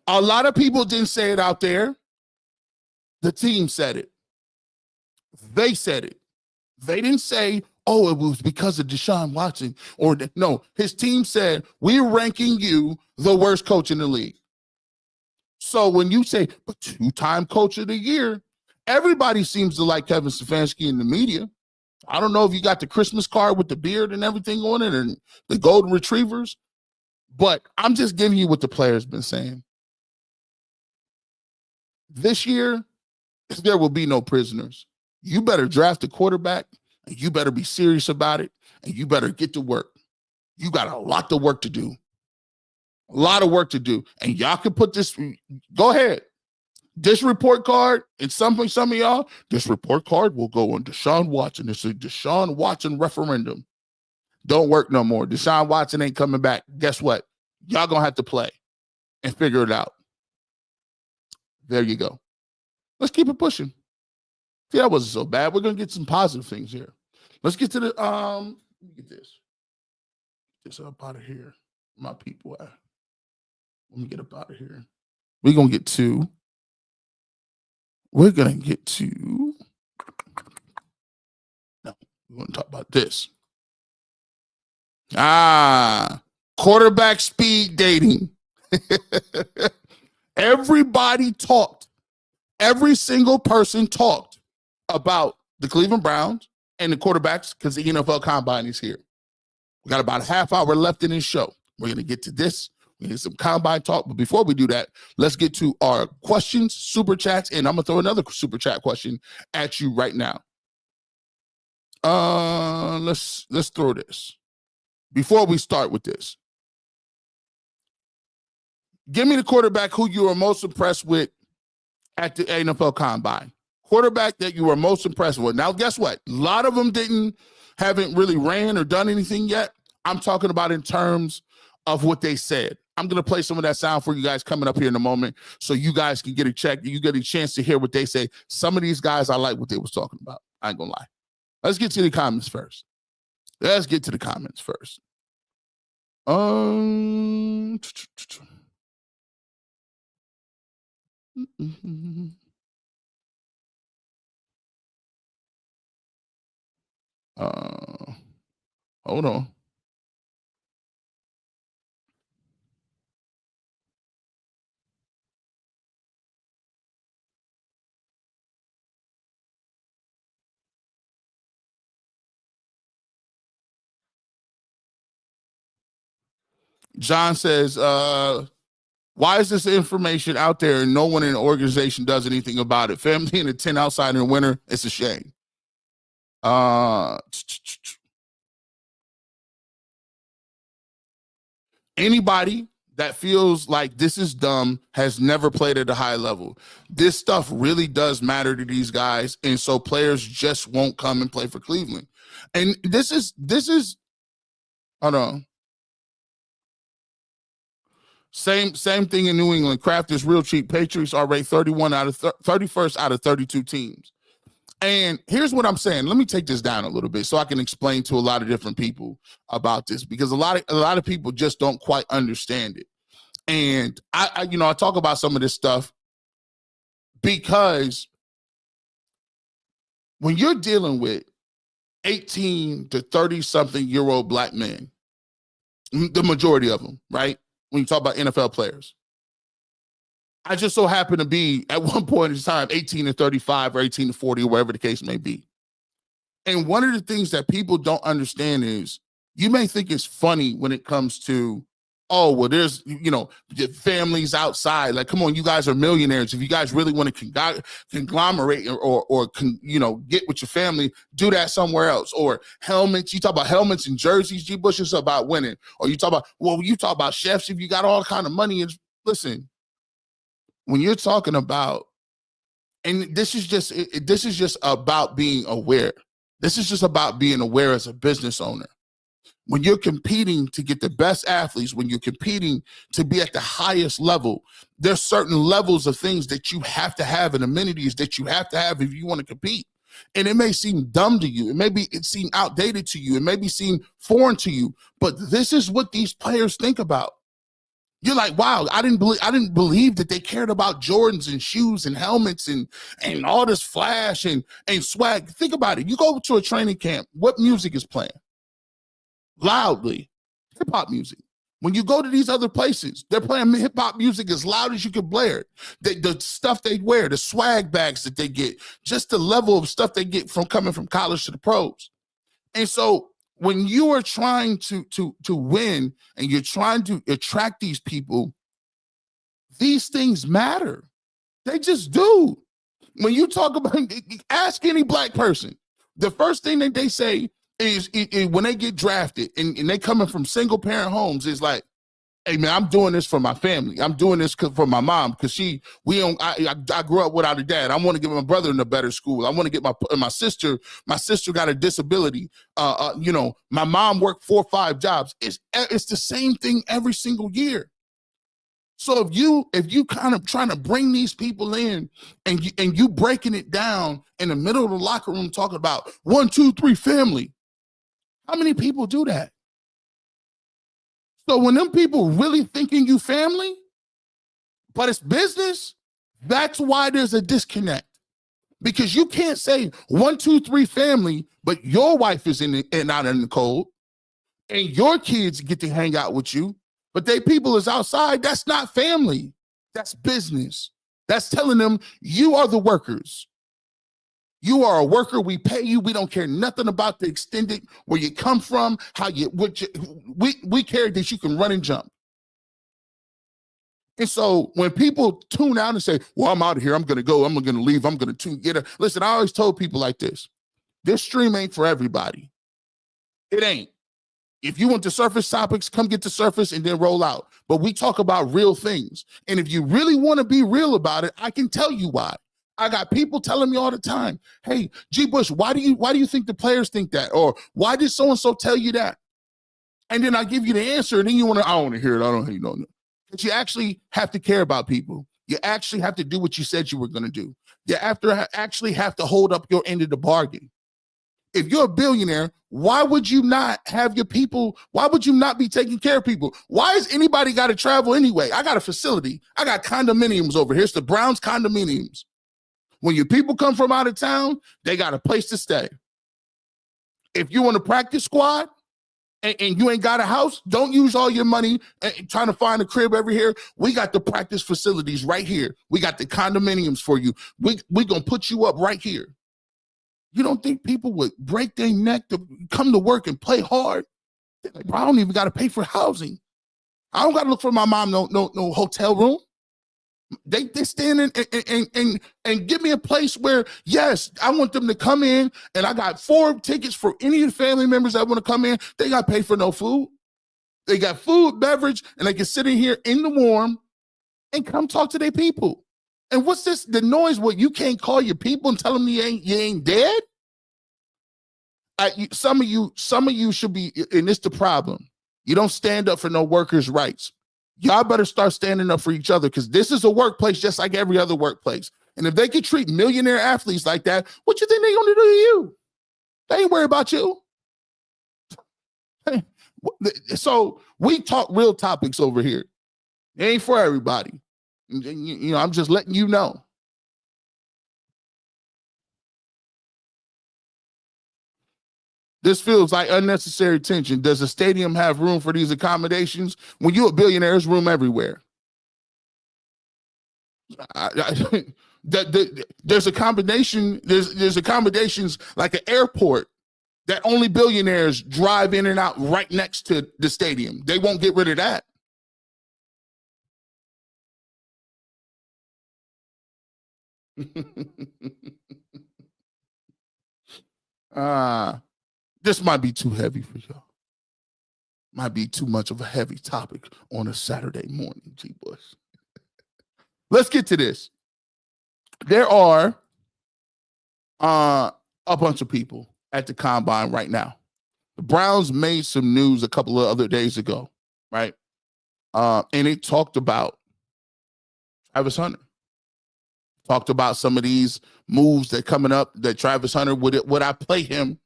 A lot of people didn't say it out there. The team said it. They said it. They didn't say, oh, it was because of Deshaun Watson. No, his team said, we're ranking you the worst coach in the league. So when you say, but two-time coach of the year, everybody seems to like Kevin Stefanski in the media. I don't know if you got the Christmas card with the beard and everything on it and the golden retrievers, but I'm just giving you what the players been saying. This year, there will be no prisoners. You better draft a quarterback, and you better be serious about it, and you better get to work. You got a lot of work to do. A lot of work to do. And y'all can put this, go ahead. This report card, and some of y'all, this report card will go on Deshaun Watson. It's a Deshaun Watson referendum. Don't work no more. Deshaun Watson ain't coming back. Guess what? Y'all gonna have to play and figure it out. There you go. Let's keep it pushing. See, that wasn't so bad. We're gonna get some positive things here. Let's get to the let me get this. Get this up out of here. My people at. Let me get up out of here. We're gonna get to. No, we're gonna talk about this. Quarterback speed dating. Everybody talked. Every single person talked about the Cleveland Browns and the quarterbacks because the NFL Combine is here. We got about a half hour left in this show. We're going to get to this. We need some Combine talk. But before we do that, let's get to our questions, super chats, and I'm going to throw another super chat question at you right now. Let's throw this. Before we start with this, give me the quarterback who you are most impressed with at the NFL Combine. Quarterback that you were most impressed with. Now, guess what? A lot of them haven't really ran or done anything yet. I'm talking about in terms of what they said. I'm going to play some of that sound for you guys coming up here in a moment so you guys can get a check. You get a chance to hear what they say. Some of these guys, I like what they was talking about. I ain't going to lie. Let's get to the comments first. Hold on. John says, why is this information out there and no one in the organization does anything about it? Family and a 10 outside in the winter, it's a shame. Anybody that feels like this is dumb has never played at a high level. This stuff really does matter to these guys, and so players just won't come and play for Cleveland. And this is hold on. Same thing in New England. Kraft is real cheap. Patriots are ranked 31st out of 32 teams. And here's what I'm saying. Let me take this down a little bit so I can explain to a lot of different people about this, because a lot of people just don't quite understand it. And I talk about some of this stuff because when you're dealing with 18 to 30-something-year-old black men, the majority of them, right? When you talk about NFL players, I just so happen to be at one point in time 18 to 35 or 18 to 40 or whatever the case may be. And one of the things that people don't understand is you may think it's funny when it comes to, oh, well, there's, the families outside. Like, come on, you guys are millionaires. If you guys really want to conglomerate or get with your family, do that somewhere else. Or helmets. You talk about helmets and jerseys. G. Bush is about winning. Or you talk about chefs. If you got all kind of money, and listen, when you're talking about, and this is just about being aware. This is just about being aware as a business owner. When you're competing to get the best athletes, when you're competing to be at the highest level, there's certain levels of things that you have to have and amenities that you have to have if you want to compete. And it may seem dumb to you. It seem outdated to you. It may seem foreign to you. But this is what these players think about. You're like, wow, I didn't believe that they cared about Jordans and shoes and helmets and all this flash and swag. Think about it. You go to a training camp, what music is playing? Loudly, hip-hop music. When you go to these other places, they're playing hip-hop music as loud as you can blare it. The stuff they wear, the swag bags that they get, just the level of stuff they get from coming from college to the pros. And so when you are trying to win and you're trying to attract these people, these things matter. They just do. When you talk about, ask any black person, the first thing that they say is when they get drafted and they coming from single parent homes is like, hey man, I'm doing this for my family. I'm doing this for my mom because I grew up without a dad. I want to get my brother in a better school. I want to get my sister. My sister got a disability. My mom worked 4 or 5 jobs. It's the same thing every single year. So if you kind of trying to bring these people in and you breaking it down in the middle of the locker room talking about 1, 2, 3 family, how many people do that? So when them people really thinking you family, but it's business, that's why there's a disconnect. Because you can't say 1, 2, 3 family, but your wife is out in the cold, and your kids get to hang out with you, but they people is outside. That's not family. That's business. That's telling them you are the workers. You are a worker. We pay you. We don't care nothing about the extended, where you come from, we care that you can run and jump. And so when people tune out and say, well, I'm out of here, I'm going to go, I'm going to leave, I'm going to listen, I always told people like this stream ain't for everybody. It ain't. If you want the surface topics, come get the surface and then roll out. But we talk about real things. And if you really want to be real about it, I can tell you why. I got people telling me all the time, hey, G. Bush, why do you think the players think that? Or why did so-and-so tell you that? And then I give you the answer, and then I don't want to hear it. I don't hear it. But you actually have to care about people. You actually have to do what you said you were going to do. You actually have to hold up your end of the bargain. If you're a billionaire, why would you not have your people? Why would you not be taking care of people? Why has anybody got to travel anyway? I got a facility. I got condominiums over here. It's the Browns condominiums. When your people come from out of town, they got a place to stay. If you want a practice squad and you ain't got a house, don't use all your money trying to find a crib over here. We got the practice facilities right here. We got the condominiums for you. We going to put you up right here. You don't think people would break their neck to come to work and play hard? They're like, bro, I don't even got to pay for housing. I don't got to look for my mom no hotel room. They stand in and give me a place where, yes, I want them to come in, and I got 4 tickets for any of the family members that want to come in. They got to pay for no food. They got food, beverage, and they can sit in here in the warm and come talk to their people. And what's this? The noise where you can't call your people and tell them you ain't dead? Some of you should be, and it's the problem. You don't stand up for no workers' rights. y'all better start standing up for each other, because this is a workplace just like every other workplace. And if they could treat millionaire athletes like that, what you think they're going to do to you? They ain't worried about you. So we talk real topics over here. It ain't for everybody. You know, I'm just letting you know. This feels like unnecessary tension. Does a stadium have room for these accommodations? When you're a billionaire, there's room everywhere. There's accommodations like an airport that only billionaires drive in and out right next to the stadium. They won't get rid of that. This might be too heavy for y'all. Might be too much of a heavy topic on a Saturday morning, G-Boys. Let's get to this. There are a bunch of people at the combine right now. The Browns made some news a couple of other days ago, right? And it talked about Travis Hunter. Talked about some of these moves that coming up that Travis Hunter, would I play him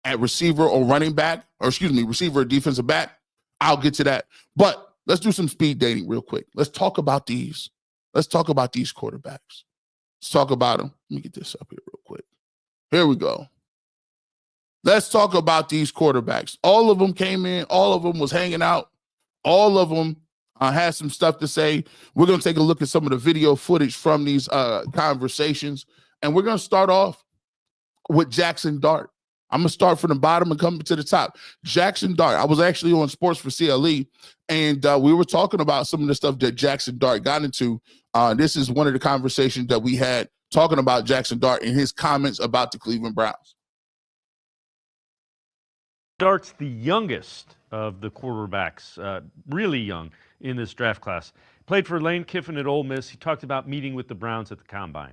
at receiver or running back, or excuse me, receiver or defensive back? I'll get to that. But let's do some speed dating real quick. Let's talk about these. Let's talk about these quarterbacks. Let's talk about them. Let me get this up here real quick. Here we go. Let's talk about these quarterbacks. All of them came in. All of them was hanging out. All of them had some stuff to say. We're going to take a look at some of the video footage from these conversations. And we're going to start off with Jackson Dart. I'm going to start from the bottom and come to the top. Jackson Dart. I was actually on Sports for CLE, and we were talking about some of the stuff that Jackson Dart got into. This is one of the conversations that we had talking about Jackson Dart and his comments about the Cleveland Browns. Dart's the youngest of the quarterbacks, really young in this draft class. Played for Lane Kiffin at Ole Miss. He talked about meeting with the Browns at the Combine.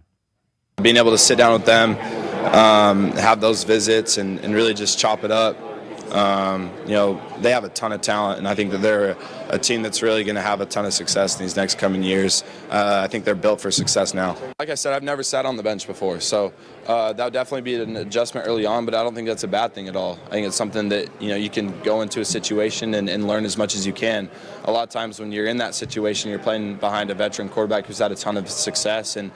Being able to sit down with them, have those visits, and really just chop it up. You know, they have a ton of talent, and I think that they're a team that's really going to have a ton of success in these next coming years. I think they're built for success now. Like I said, I've never sat on the bench before, so that would definitely be an adjustment early on, but I don't think that's a bad thing at all. I think it's something that, you know, you can go into a situation and learn as much as you can. A lot of times when you're in that situation, you're playing behind a veteran quarterback who's had a ton of success and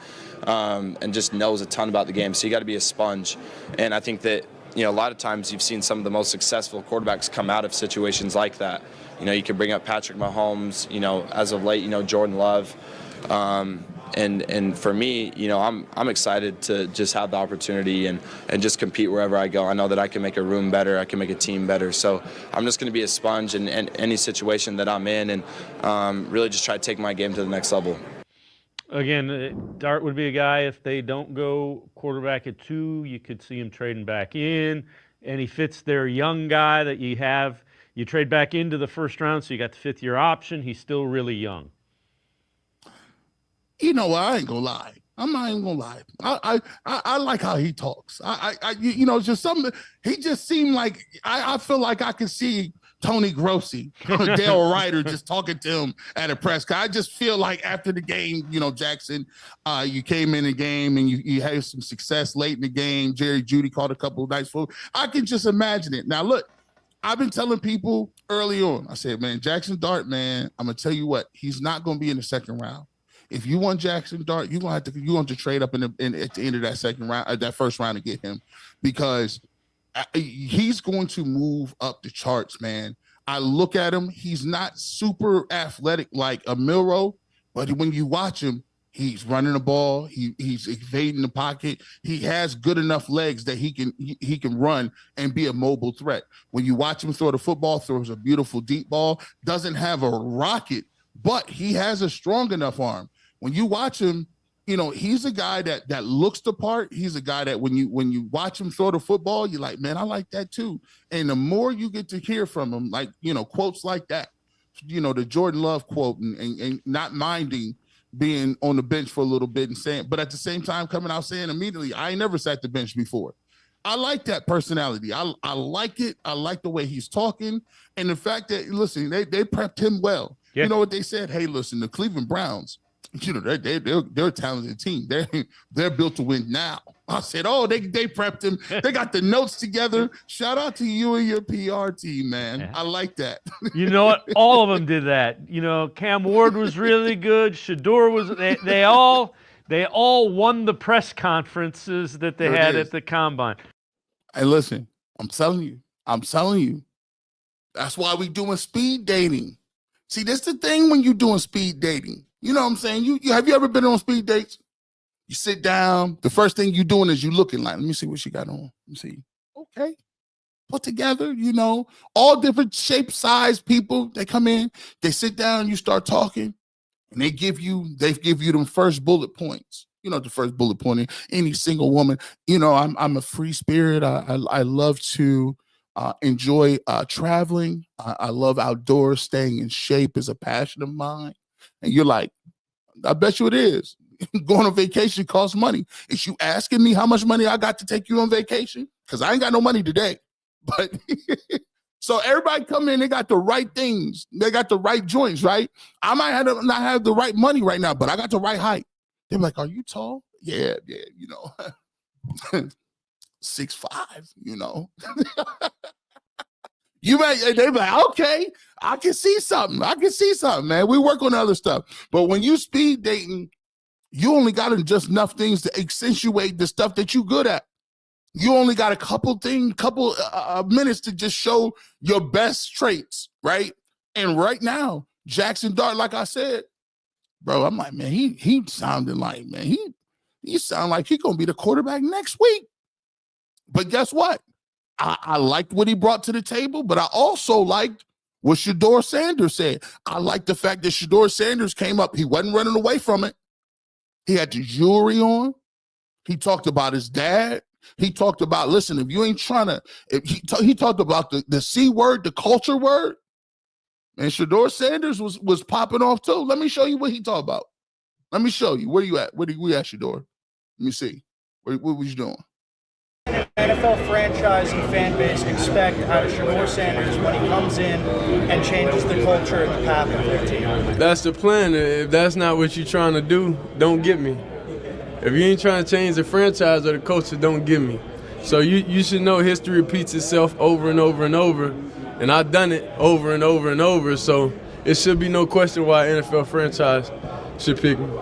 just knows a ton about the game, so you got to be a sponge. And I think that, you know, a lot of times you've seen some of the most successful quarterbacks come out of situations like that. You know, you can bring up Patrick Mahomes, you know, as of late, you know, Jordan Love. And for me, you know, I'm excited to just have the opportunity and just compete wherever I go. I know that I can make a room better, I can make a team better. So I'm just going to be a sponge in any situation that I'm in and really just try to take my game to the next level. Again, Dart would be a guy, if they don't go quarterback at 2, you could see him trading back in, and he fits their young guy that you have. You trade back into the first round, so you got the 5th-year option. He's still really young. You know what? I ain't gonna lie. I'm not even gonna lie. I like how he talks. You know, just something. He just seemed like I feel like I could see Tony Grossi, Dale Ryder, just talking to him at a press conference. I just feel like after the game, you know, Jackson, you came in the game and you had some success late in the game. Jerry Jeudy caught a couple of nice food. I can just imagine it. Now, look, I've been telling people early on, I said, man, Jackson Dart, man, I'm going to tell you what, he's not going to be in the second round. If you want Jackson Dart, you're going to trade up at the end of that second round, that first round to get him, because he's going to move up the charts, man. I look at him, he's not super athletic like a Milroe, but when you watch him, he's running the ball, he's evading the pocket. He has good enough legs that he can run and be a mobile threat. When you watch him throw the football, throws a beautiful deep ball, doesn't have a rocket, but he has a strong enough arm. When you watch him, you know, he's a guy that looks the part. He's a guy that when you watch him throw the football, you're like, man, I like that too. And the more you get to hear from him, like, you know, quotes like that, you know, the Jordan Love quote and not minding being on the bench for a little bit and saying, but at the same time coming out saying immediately, I ain't never sat the bench before. I like that personality. I like it. I like the way he's talking. And the fact that, listen, they prepped him well. Yeah. You know what they said? Hey, listen, the Cleveland Browns, you know, they're a talented team. They're built to win now. I said, oh, they prepped him. They got the notes together. Shout out to you and your PR team, man. Yeah. I like that. You know what? All of them did that. You know, Cam Ward was really good. Shadeur was. They all won the press conferences that they had at the combine. Hey, listen, I'm telling you. That's why we doing speed dating. See, that's the thing when you're doing speed dating. You know what I'm saying? You have you ever been on speed dates? You sit down. The first thing you're doing is you looking like, let me see what she got on. Let me see. Okay. Put together, you know, all different shape, size people. They come in, they sit down, you start talking, and they give you them first bullet points. You know, the first bullet point in any single woman. You know, I'm a free spirit. I love to enjoy traveling. I love outdoors. Staying in shape is a passion of mine. And you're like, I bet you it is. Going on vacation costs money. Is you asking me how much money I got to take you on vacation? Because I ain't got no money today. But so everybody come in, they got the right things. They got the right joints, right? I might not have the right money right now, but I got the right height. They're like, are you tall? Yeah, you know. 6'5", you know. They be like, okay, I can see something, man. We work on other stuff. But when you speed dating, you only got just enough things to accentuate the stuff that you're good at. You only got a couple minutes to just show your best traits, right? And right now, Jackson Dart, like I said, bro, I'm like, man, he sounded like, man, he sound like he gonna be the quarterback next week. But guess what? I liked what he brought to the table, but I also liked what Shadeur Sanders said. I liked the fact that Shadeur Sanders came up. He wasn't running away from it. He had the jewelry on. He talked about his dad. He talked about, listen, if you ain't trying to, he talked about the C word, the culture word. And Shadeur Sanders was popping off too. Let me show you what he talked about. Let me show you. Where you at? Where you at, Shadeur? Let me see. What was you doing? NFL franchise and fan base expect out of Shadeur Sanders when he comes in and changes the culture and the path of their team? That's the plan. If that's not what you're trying to do, don't get me. If you ain't trying to change the franchise or the culture, don't get me. So you should know history repeats itself over and over and over, and I've done it over and over and over, so it should be no question why an NFL franchise should pick me.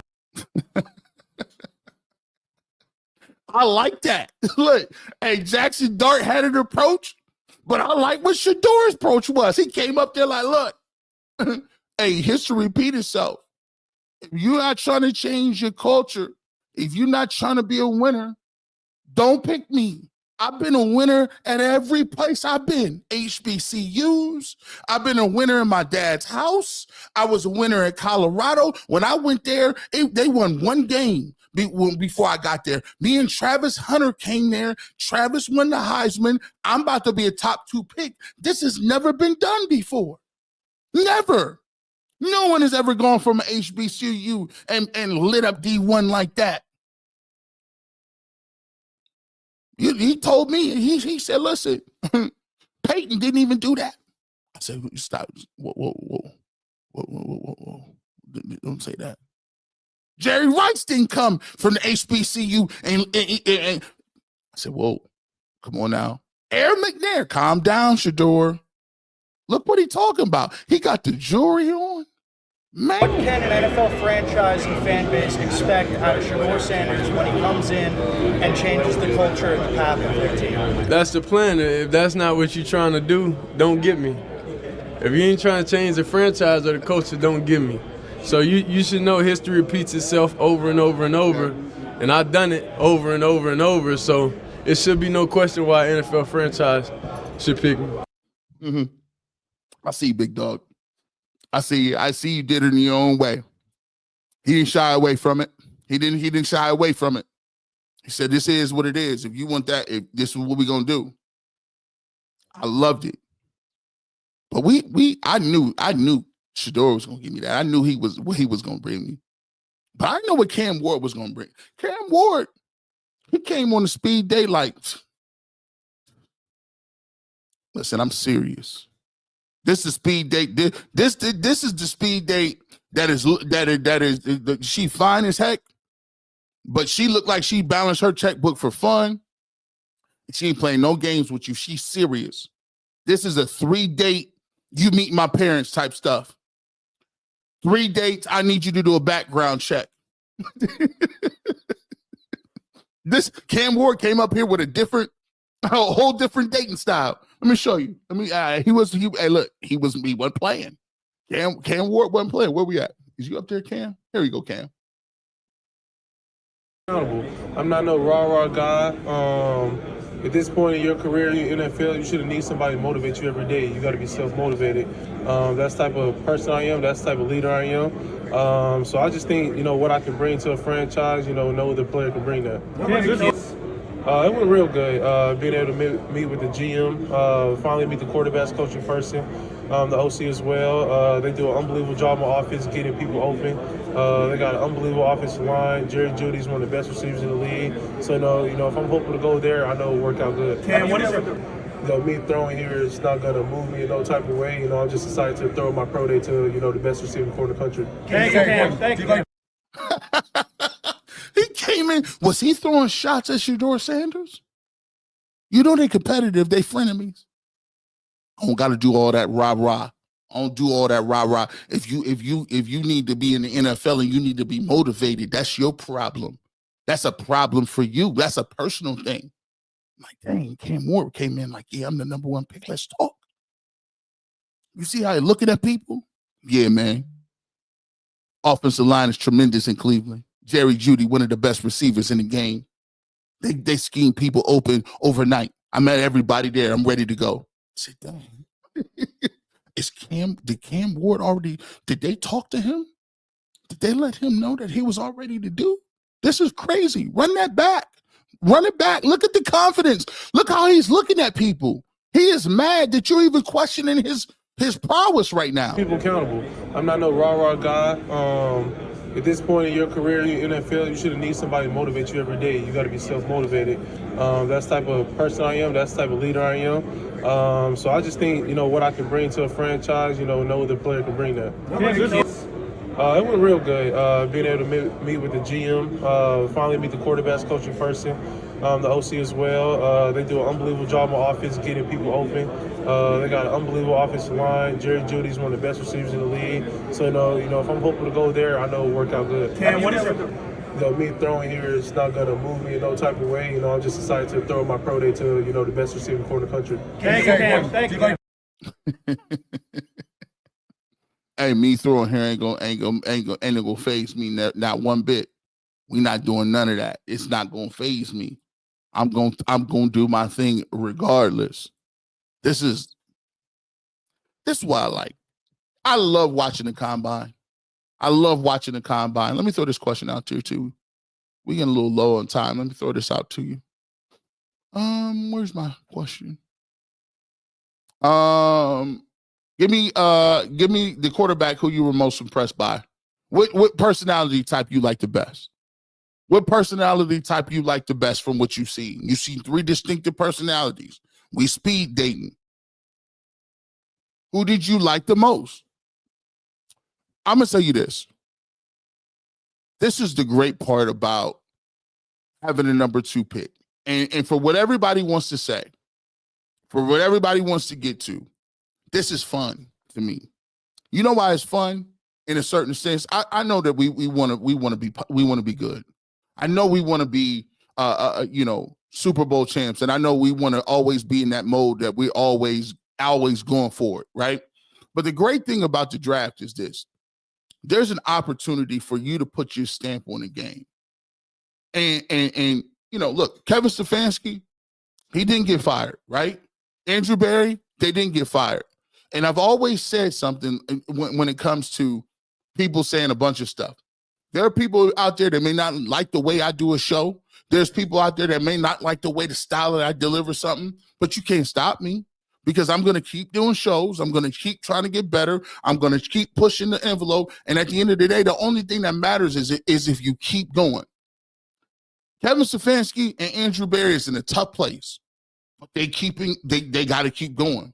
I like that. Look, hey, Jackson Dart had an approach, but I like what Shadeur's approach was. He came up there like, look, hey, history repeat itself. If you're not trying to change your culture, if you're not trying to be a winner, don't pick me. I've been a winner at every place I've been. HBCUs. I've been a winner in my dad's house. I was a winner at Colorado. When I went there, they won one game before I got there. Me and Travis Hunter came there. Travis won the Heisman. I'm about to be a top 2 pick. This has never been done before. Never. No one has ever gone from HBCU and lit up D1 like that. He told me, he said, listen, Peyton didn't even do that. I said, stop. Whoa. Don't say that. Jerry Rice didn't come from the HBCU. And I said, whoa, come on now. Aaron McNair, calm down, Shadeur. Look what he talking about. He got the jewelry on. Man. What can an NFL franchise and fan base expect out of Shadeur Sanders when he comes in and changes the culture and the path of their team? That's the plan. If that's not what you're trying to do, don't get me. If you ain't trying to change the franchise or the culture, don't get me. So you should know history repeats itself over and over and over, and I've done it over and over and over, so it should be no question why an NFL franchise should pick me. Mm-hmm. I see you, big dog. I see you did it in your own way. He didn't shy away from it. He didn't shy away from it. He said, this is what it is. If you want that, if this is what we're gonna do. I loved it. But I knew Shadeur was gonna give me that. I knew what he was gonna bring me. But I know what Cam Ward was gonna bring. Cam Ward, he came on the speed date like, listen, I'm serious. This is speed date. This is the speed date that is she fine as heck, but she looked like she balanced her checkbook for fun. She ain't playing no games with you. She's serious. This is a 3-date, you meet my parents type stuff. 3 dates, I need you to do a background check. This Cam Ward came up here with a whole different dating style. Let me show you. He wasn't playing. Cam Ward wasn't playing. Where we at? Is you up there, Cam? Here we go, Cam. I'm not no rah-rah guy. At this point in your career in the NFL, you shouldn't need somebody to motivate you every day. You got to be self-motivated. That's the type of person I am. That's the type of leader I am. So I just think, what I can bring to a franchise, no other player can bring that. It went real good. Being able to meet with the GM, finally meet the quarterbacks coaching person, the OC as well. They do an unbelievable job on offense, getting people open. They got an unbelievable offensive line. Jerry Judy's one of the best receivers in the league. So, if I'm hoping to go there, I know it'll work out good. Cam, what is it? Me throwing here is not going to move me in no type of way. I'm just excited to throw my pro day to, the best receiving corner in the country. Thank you. He came in. Was he throwing shots at Shadeur Sanders? They competitive. They frenemies. I don't got to do all that rah-rah. I don't do all that rah-rah. If you need to be in the NFL and you need to be motivated, that's your problem. That's a problem for you. That's a personal thing. I'm like, dang, Cam Ward came in like, yeah, I'm the number 1 pick. Let's talk. You see how he looking at people? Yeah, man. Offensive line is tremendous in Cleveland. Jerry Jeudy, one of the best receivers in the game. They scheme people open overnight. I met everybody there. I'm ready to go. I said, dang. Did Cam Ward already, did they talk to him? Did they let him know that he was all ready to do? This is crazy. Run that back. Run it back. Look at the confidence. Look how he's looking at people. He is mad that you're even questioning his prowess right now. People accountable. I'm not no rah-rah guy. At this point in your career in the NFL, you shouldn't need somebody to motivate you every day. You got to be self-motivated. That's the type of person I am. That's the type of leader I am. So I just think, what I can bring to a franchise, no other player can bring that. It went real good. Being able to meet with the GM, finally meet the quarterbacks coaching person, the OC as well. They do an unbelievable job on offense, getting people open. They got an unbelievable offensive line. Jerry Judy's one of the best receivers in the league. So, if I'm hoping to go there, I know it'll work out good. Cam, what is it? Me throwing here is not going to move me in no type of way. I'm just excited to throw my pro day to, the best receiving corner in the country. Thank you. Hey, me throwing here ain't gonna phase me not one bit. We not doing none of that. It's not gonna phase me. I'm gonna do my thing regardless. This is what I like. I love watching the combine. Let me throw this question out to you too. We getting a little low on time. Let me throw this out to you. Where's my question? Give me the quarterback who you were most impressed by. What personality type you like the best? What personality type you like the best from what you've seen? You've seen 3 distinctive personalities. We speed dating. Who did you like the most? I'm going to tell you this. This is the great part about having a number 2 pick. And for what everybody wants to say, for what everybody wants to get to, this is fun to me. You know why it's fun? In a certain sense, I know that we want to be good. I know we want to be Super Bowl champs, and I know we want to always be in that mode that we're always going for it, right? But the great thing about the draft is this: there's an opportunity for you to put your stamp on the game. And look, Kevin Stefanski, he didn't get fired, right? Andrew Berry, they didn't get fired. And I've always said something when it comes to people saying a bunch of stuff. There are people out there that may not like the way I do a show. There's people out there that may not like the way the style that I deliver something, but you can't stop me because I'm going to keep doing shows. I'm going to keep trying to get better. I'm going to keep pushing the envelope. And at the end of the day, the only thing that matters is if you keep going. Kevin Stefanski and Andrew Berry is in a tough place. They got to keep going.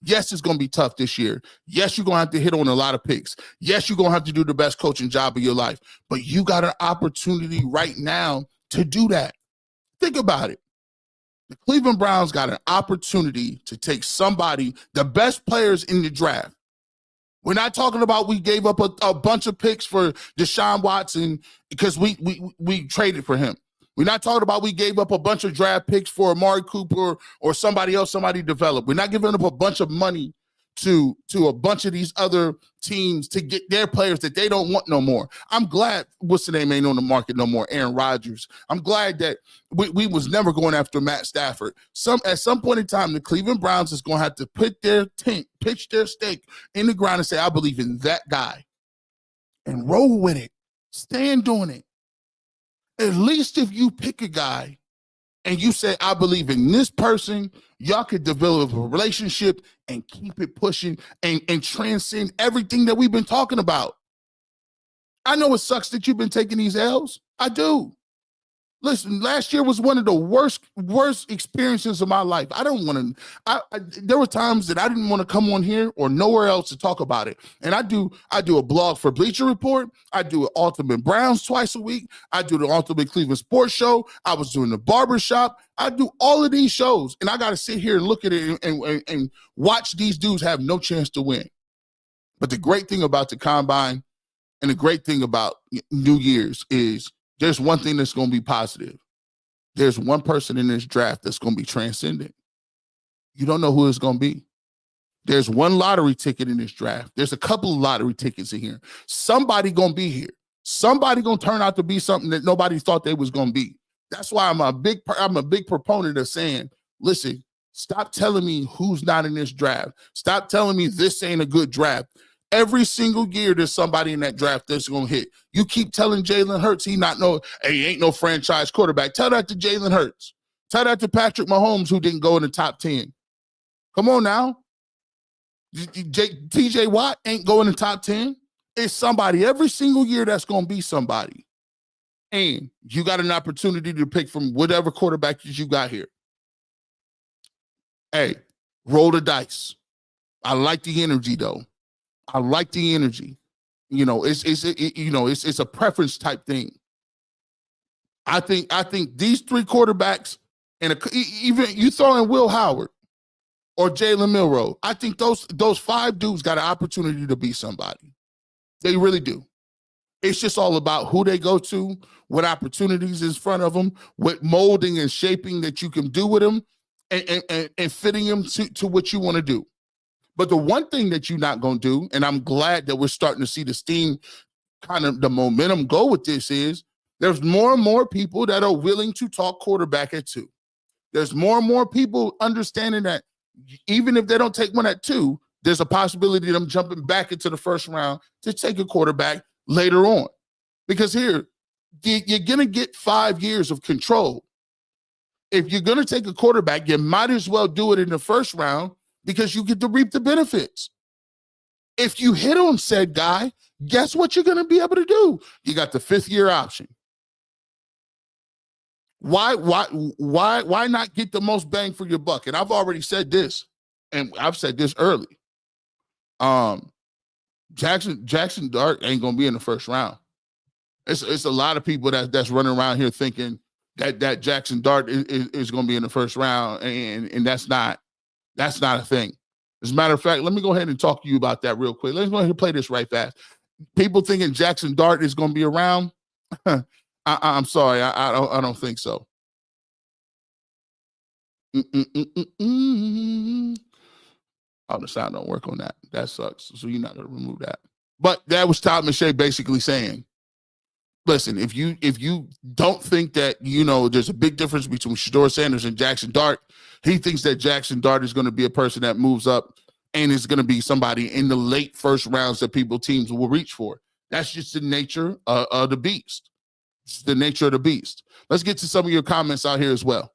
Yes, it's going to be tough this year. Yes, you're going to have to hit on a lot of picks. Yes, you're going to have to do the best coaching job of your life. But you got an opportunity right now to do that. Think about it. The Cleveland Browns got an opportunity to take somebody, the best players in the draft. We're not talking about we gave up a bunch of picks for Deshaun Watson because we traded for him. We're not talking about we gave up a bunch of draft picks for Amari Cooper or somebody else somebody developed. We're not giving up a bunch of money to a bunch of these other teams to get their players that they don't want no more. I'm glad what's the name ain't on the market no more, Aaron Rodgers. I'm glad that we was never going after Matt Stafford. At some point in time, the Cleveland Browns is going to have to pitch their stake in the ground and say, I believe in that guy. And roll with it. Stand on it. At least if you pick a guy and you say, I believe in this person, y'all could develop a relationship and keep it pushing and transcend everything that we've been talking about. I know it sucks that you've been taking these L's. I do. Listen, last year was one of the worst experiences of my life. I don't want to. There were times that I didn't want to come on here or nowhere else to talk about it. And I do a blog for Bleacher Report. I do an Ultimate Browns twice a week. I do the Ultimate Cleveland Sports Show. I was doing the Barbershop. I do all of these shows, and I got to sit here and look at it and watch these dudes have no chance to win. But the great thing about the Combine and the great thing about New Year's is there's one thing that's going to be positive. There's one person in this draft that's going to be transcendent. You don't know who it's going to be. There's one lottery ticket in this draft. There's a couple of lottery tickets in here. Somebody going to be here. Somebody going to turn out to be something that nobody thought they was going to be. That's why I'm a big proponent of saying, listen, stop telling me who's not in this draft. Stop telling me this ain't a good draft. Every single year, there's somebody in that draft that's going to hit. You keep telling Jalen Hurts he ain't no franchise quarterback. Tell that to Jalen Hurts. Tell that to Patrick Mahomes, who didn't go in the top 10. Come on now. TJ Watt ain't going in the top 10. It's somebody every single year that's going to be somebody. And you got an opportunity to pick from whatever quarterback that you got here. Hey, roll the dice. I like the energy, though. I like the energy. You know, it's a preference type thing. I think these three quarterbacks, and even you throw in Will Howard or Jalen Milroe, I think those five dudes got an opportunity to be somebody. They really do. It's just all about who they go to, what opportunities is in front of them, what molding and shaping that you can do with them, and fitting them to what you want to do. But the one thing that you're not going to do, and I'm glad that we're starting to see the steam, kind of the momentum go with this, is there's more and more people that are willing to talk quarterback at 2. There's more and more people understanding that even if they don't take one at 2, there's a possibility of them jumping back into the first round to take a quarterback later on. Because here, you're going to get 5 years of control. If you're going to take a quarterback, you might as well do it in the first round because you get to reap the benefits. If you hit on said guy, guess what you're going to be able to do? You got the 5th-year option. Why not get the most bang for your buck? And I've already said this, and I've said this early. Jackson Dart ain't going to be in the first round. It's a lot of people that's running around here thinking that Jackson Dart is going to be in the first round, and that's not a thing. As a matter of fact, let me go ahead and talk to you about that real quick. Let's go ahead and play this right fast. People thinking Jackson Dart is going to be around. I'm sorry, I don't think so. Oh, the sound don't work on that. That sucks. So you're not going to remove that. But that was Todd McShay basically saying, listen, if you don't think that, there's a big difference between Shadeur Sanders and Jackson Dart, he thinks that Jackson Dart is going to be a person that moves up and is going to be somebody in the late first rounds that teams will reach for. That's just the nature of the beast. It's the nature of the beast. Let's get to some of your comments out here as well.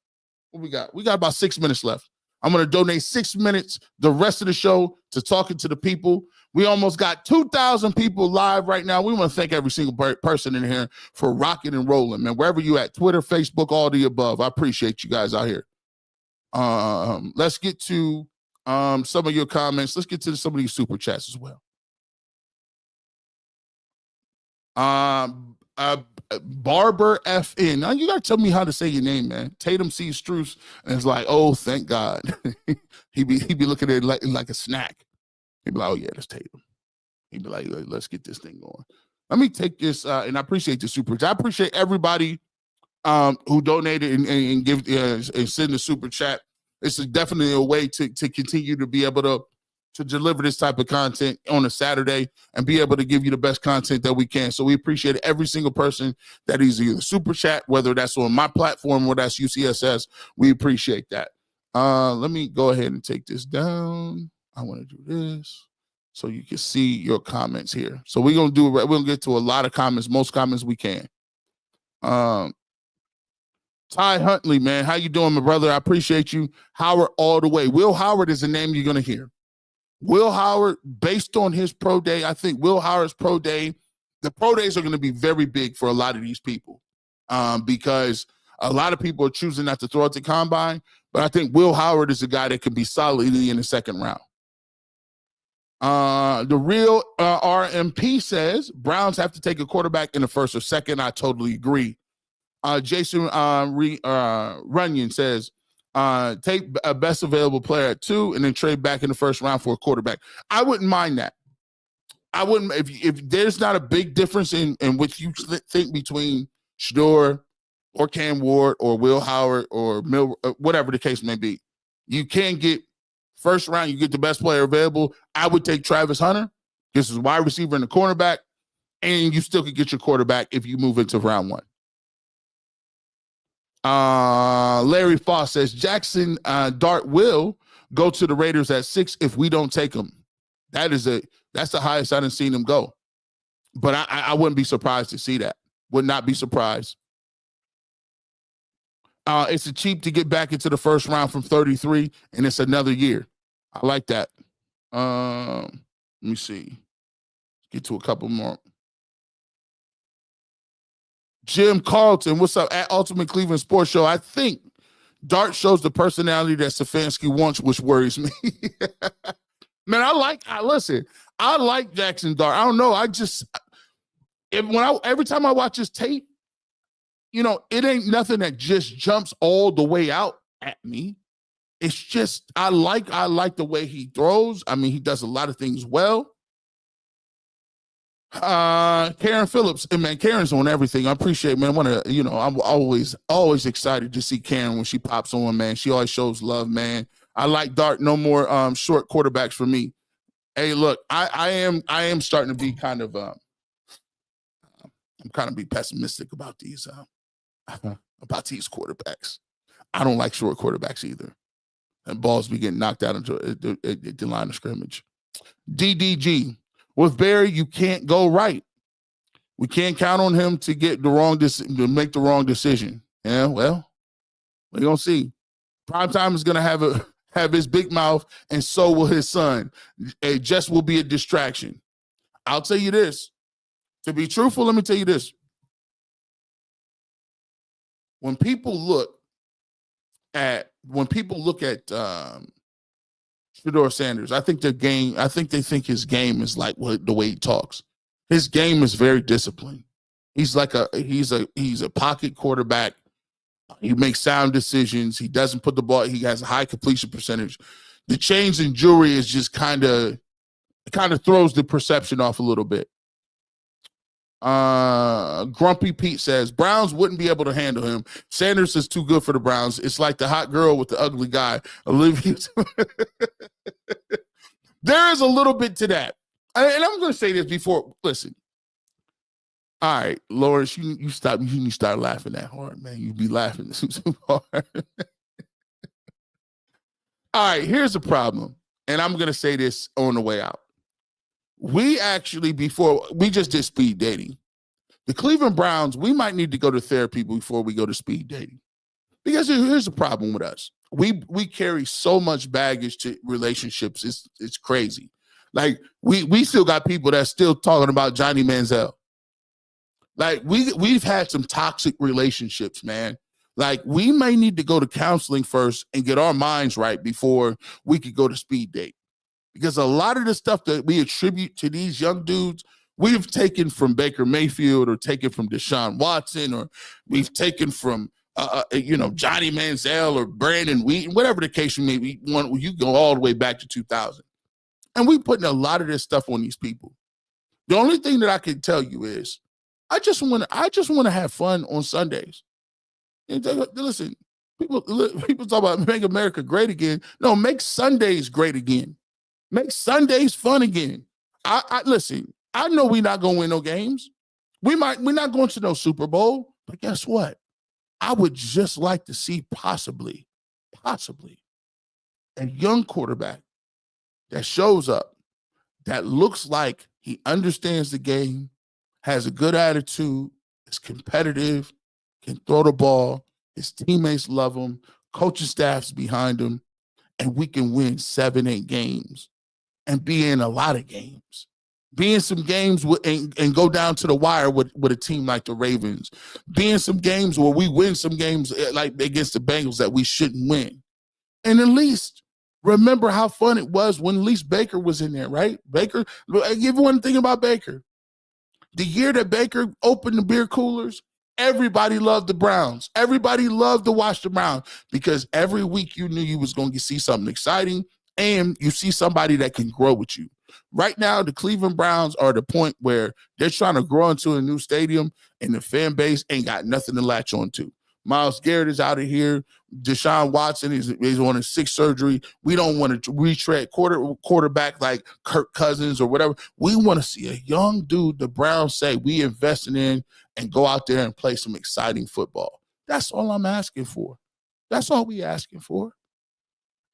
What we got? We got about 6 minutes left. I'm going to donate 6 minutes, the rest of the show, to talking to the people. We almost got 2,000 people live right now. We want to thank every single person in here for rocking and rolling, man. Wherever you at, Twitter, Facebook, all the above. I appreciate you guys out here. Let's get to some of your comments. Let's get to some of these super chats as well. Barber FN. Now you gotta tell me how to say your name, man. Tatum sees Strus and is like, oh, thank God. he be looking at it like a snack. He'd be like, oh yeah, that's Tatum. He'd be like, let's get this thing going. Let me take this, and I appreciate the super chat. I appreciate everybody who donated and give and send the super chat. This is definitely a way to continue to be able to deliver this type of content on a Saturday and be able to give you the best content that we can. So we appreciate every single person that is either super chat, whether that's on my platform or that's UCSS. We appreciate that. Let me go ahead and take this down. I want to do this so you can see your comments here. So we're gonna get to a lot of comments, most comments we can. Ty Huntley, man, how you doing, my brother? I appreciate you. Howard all the way. Will Howard is a name you're gonna hear. Will Howard, based on his pro day, I think Will Howard's pro day, the pro days are going to be very big for a lot of these people because a lot of people are choosing not to throw at the combine, but I think Will Howard is a guy that can be solidly in the second round. The real RMP says Browns have to take a quarterback in the first or second. I totally agree. Jason Runyon says, take a best available player at 2 and then trade back in the first round for a quarterback. I wouldn't mind that. I wouldn't, if there's not a big difference in what you think between Shadeur or Cam Ward or Will Howard or whatever the case may be. You can get first round, you get the best player available. I would take Travis Hunter. This is wide receiver and the cornerback, and you still could get your quarterback if you move into round 1. Larry Foss says Jackson Dart will go to the Raiders at 6 if we don't take him. That's the highest I've seen him go. But I wouldn't be surprised to see that. Would not be surprised. It's cheap to get back into the first round from 33, and it's another year. I like that. Let me see. Get to a couple more. Jim Carlton, what's up? At Ultimate Cleveland Sports Show. I think Dart shows the personality that Stefanski wants, which worries me. Man, I like Jackson Dart. I don't know. Every time I watch his tape, it ain't nothing that just jumps all the way out at me. It's just I like the way he throws. I mean, he does a lot of things well. Karen Phillips, and man, Karen's on everything. I appreciate, man. I'm always excited to see Karen when she pops on, man. She always shows love, man. I like Dart. No more short quarterbacks for me. Hey, look, I am starting to be kind of I'm kind of be pessimistic about these quarterbacks. I don't like short quarterbacks either. And balls be getting knocked out into the line of scrimmage. DDG. With Barry, you can't go right. We can't count on him to get to make the wrong decision. Yeah, well, we're gonna see. Primetime is gonna have his big mouth, and so will his son. It just will be a distraction. I'll tell you this. To be truthful, let me tell you this. When people look at Shadeur Sanders, I think they think his game is like the way he talks. His game is very disciplined. He's a pocket quarterback. He makes sound decisions. He doesn't put the ball. He has a high completion percentage. The chains and jewelry is just kind of throws the perception off a little bit. Grumpy Pete says Browns wouldn't be able to handle him. Sanders is too good for the Browns. It's like the hot girl with the ugly guy. Olivia. There is a little bit to that. And I'm going to say this before. Listen. All right, Lawrence, you need to start laughing that hard, man. You be laughing too hard. All right, here's the problem. And I'm going to say this on the way out. We actually, before we just did speed dating, the Cleveland Browns, we might need to go to therapy before we go to speed dating. Because here's the problem with us. We carry so much baggage to relationships. It's crazy. Like we still got people that's still talking about Johnny Manziel. Like we've had some toxic relationships, man. Like, we may need to go to counseling first and get our minds right before we could go to speed date. Because a lot of the stuff that we attribute to these young dudes, we've taken from Baker Mayfield or taken from Deshaun Watson, or we've taken from, Johnny Manziel or Brandon Wheaton, whatever the case may be. You go all the way back to 2000. And we putting a lot of this stuff on these people. The only thing that I can tell you is I just want to have fun on Sundays. And listen, people talk about make America great again. No, make Sundays great again. Make Sundays fun again. I listen, I know we're not gonna win no games. We're not going to no Super Bowl, but guess what? I would just like to see possibly a young quarterback that shows up, that looks like he understands the game, has a good attitude, is competitive, can throw the ball, his teammates love him, coaching staff's behind him, and we can win 7-8 games and be in a lot of games. Be in some games and go down to the wire with a team like the Ravens. Be in some games where we win some games like against the Bengals that we shouldn't win. And at least remember how fun it was when at least Baker was in there, right? Baker, I give you one thing about Baker. The year that Baker opened the beer coolers, everybody loved the Browns. Everybody loved to watch the Browns because every week you knew you was going to see something exciting and you see somebody that can grow with you. Right now, the Cleveland Browns are at the point where they're trying to grow into a new stadium and the fan base ain't got nothing to latch on to. Myles Garrett is out of here. Deshaun Watson is on his 6th surgery. We don't want to retread quarterback like Kirk Cousins or whatever. We want to see a young dude the Browns say we investing in and go out there and play some exciting football. That's all I'm asking for. That's all we asking for.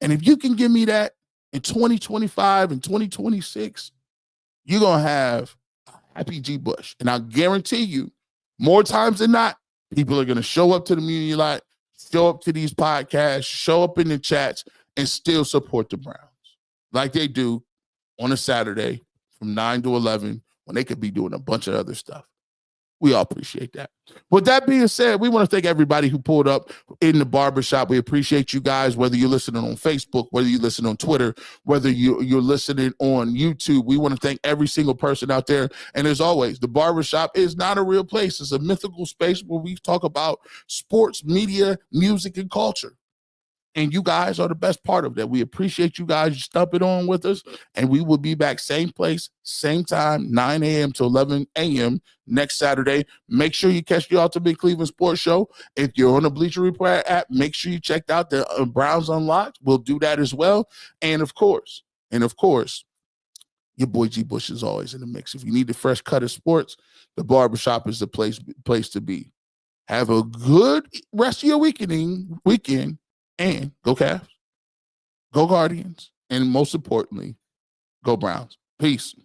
And if you can give me that in 2025 and 2026, you're going to have a happy G. Bush. And I guarantee you, more times than not, people are going to show up to the community lot, show up to these podcasts, show up in the chats, and still support the Browns like they do on a Saturday from 9 to 11 when they could be doing a bunch of other stuff. We all appreciate that. With that being said, we want to thank everybody who pulled up in the barbershop. We appreciate you guys, whether you're listening on Facebook, whether you listen on Twitter, whether you're listening on YouTube. We want to thank every single person out there. And as always, the barbershop is not a real place. It's a mythical space where we talk about sports, media, music, and culture. And you guys are the best part of that. We appreciate you guys stumping on with us. And we will be back same place, same time, 9 a.m. to 11 a.m. next Saturday. Make sure you catch the Ultimate Cleveland Sports Show. If you're on the Bleacher Report app, make sure you check out the Browns Unlocked. We'll do that as well. And of course, your boy G. Bush is always in the mix. If you need the fresh cut of sports, the barbershop is the place to be. Have a good rest of your weekend. And go Cavs, go Guardians, and most importantly, go Browns. Peace.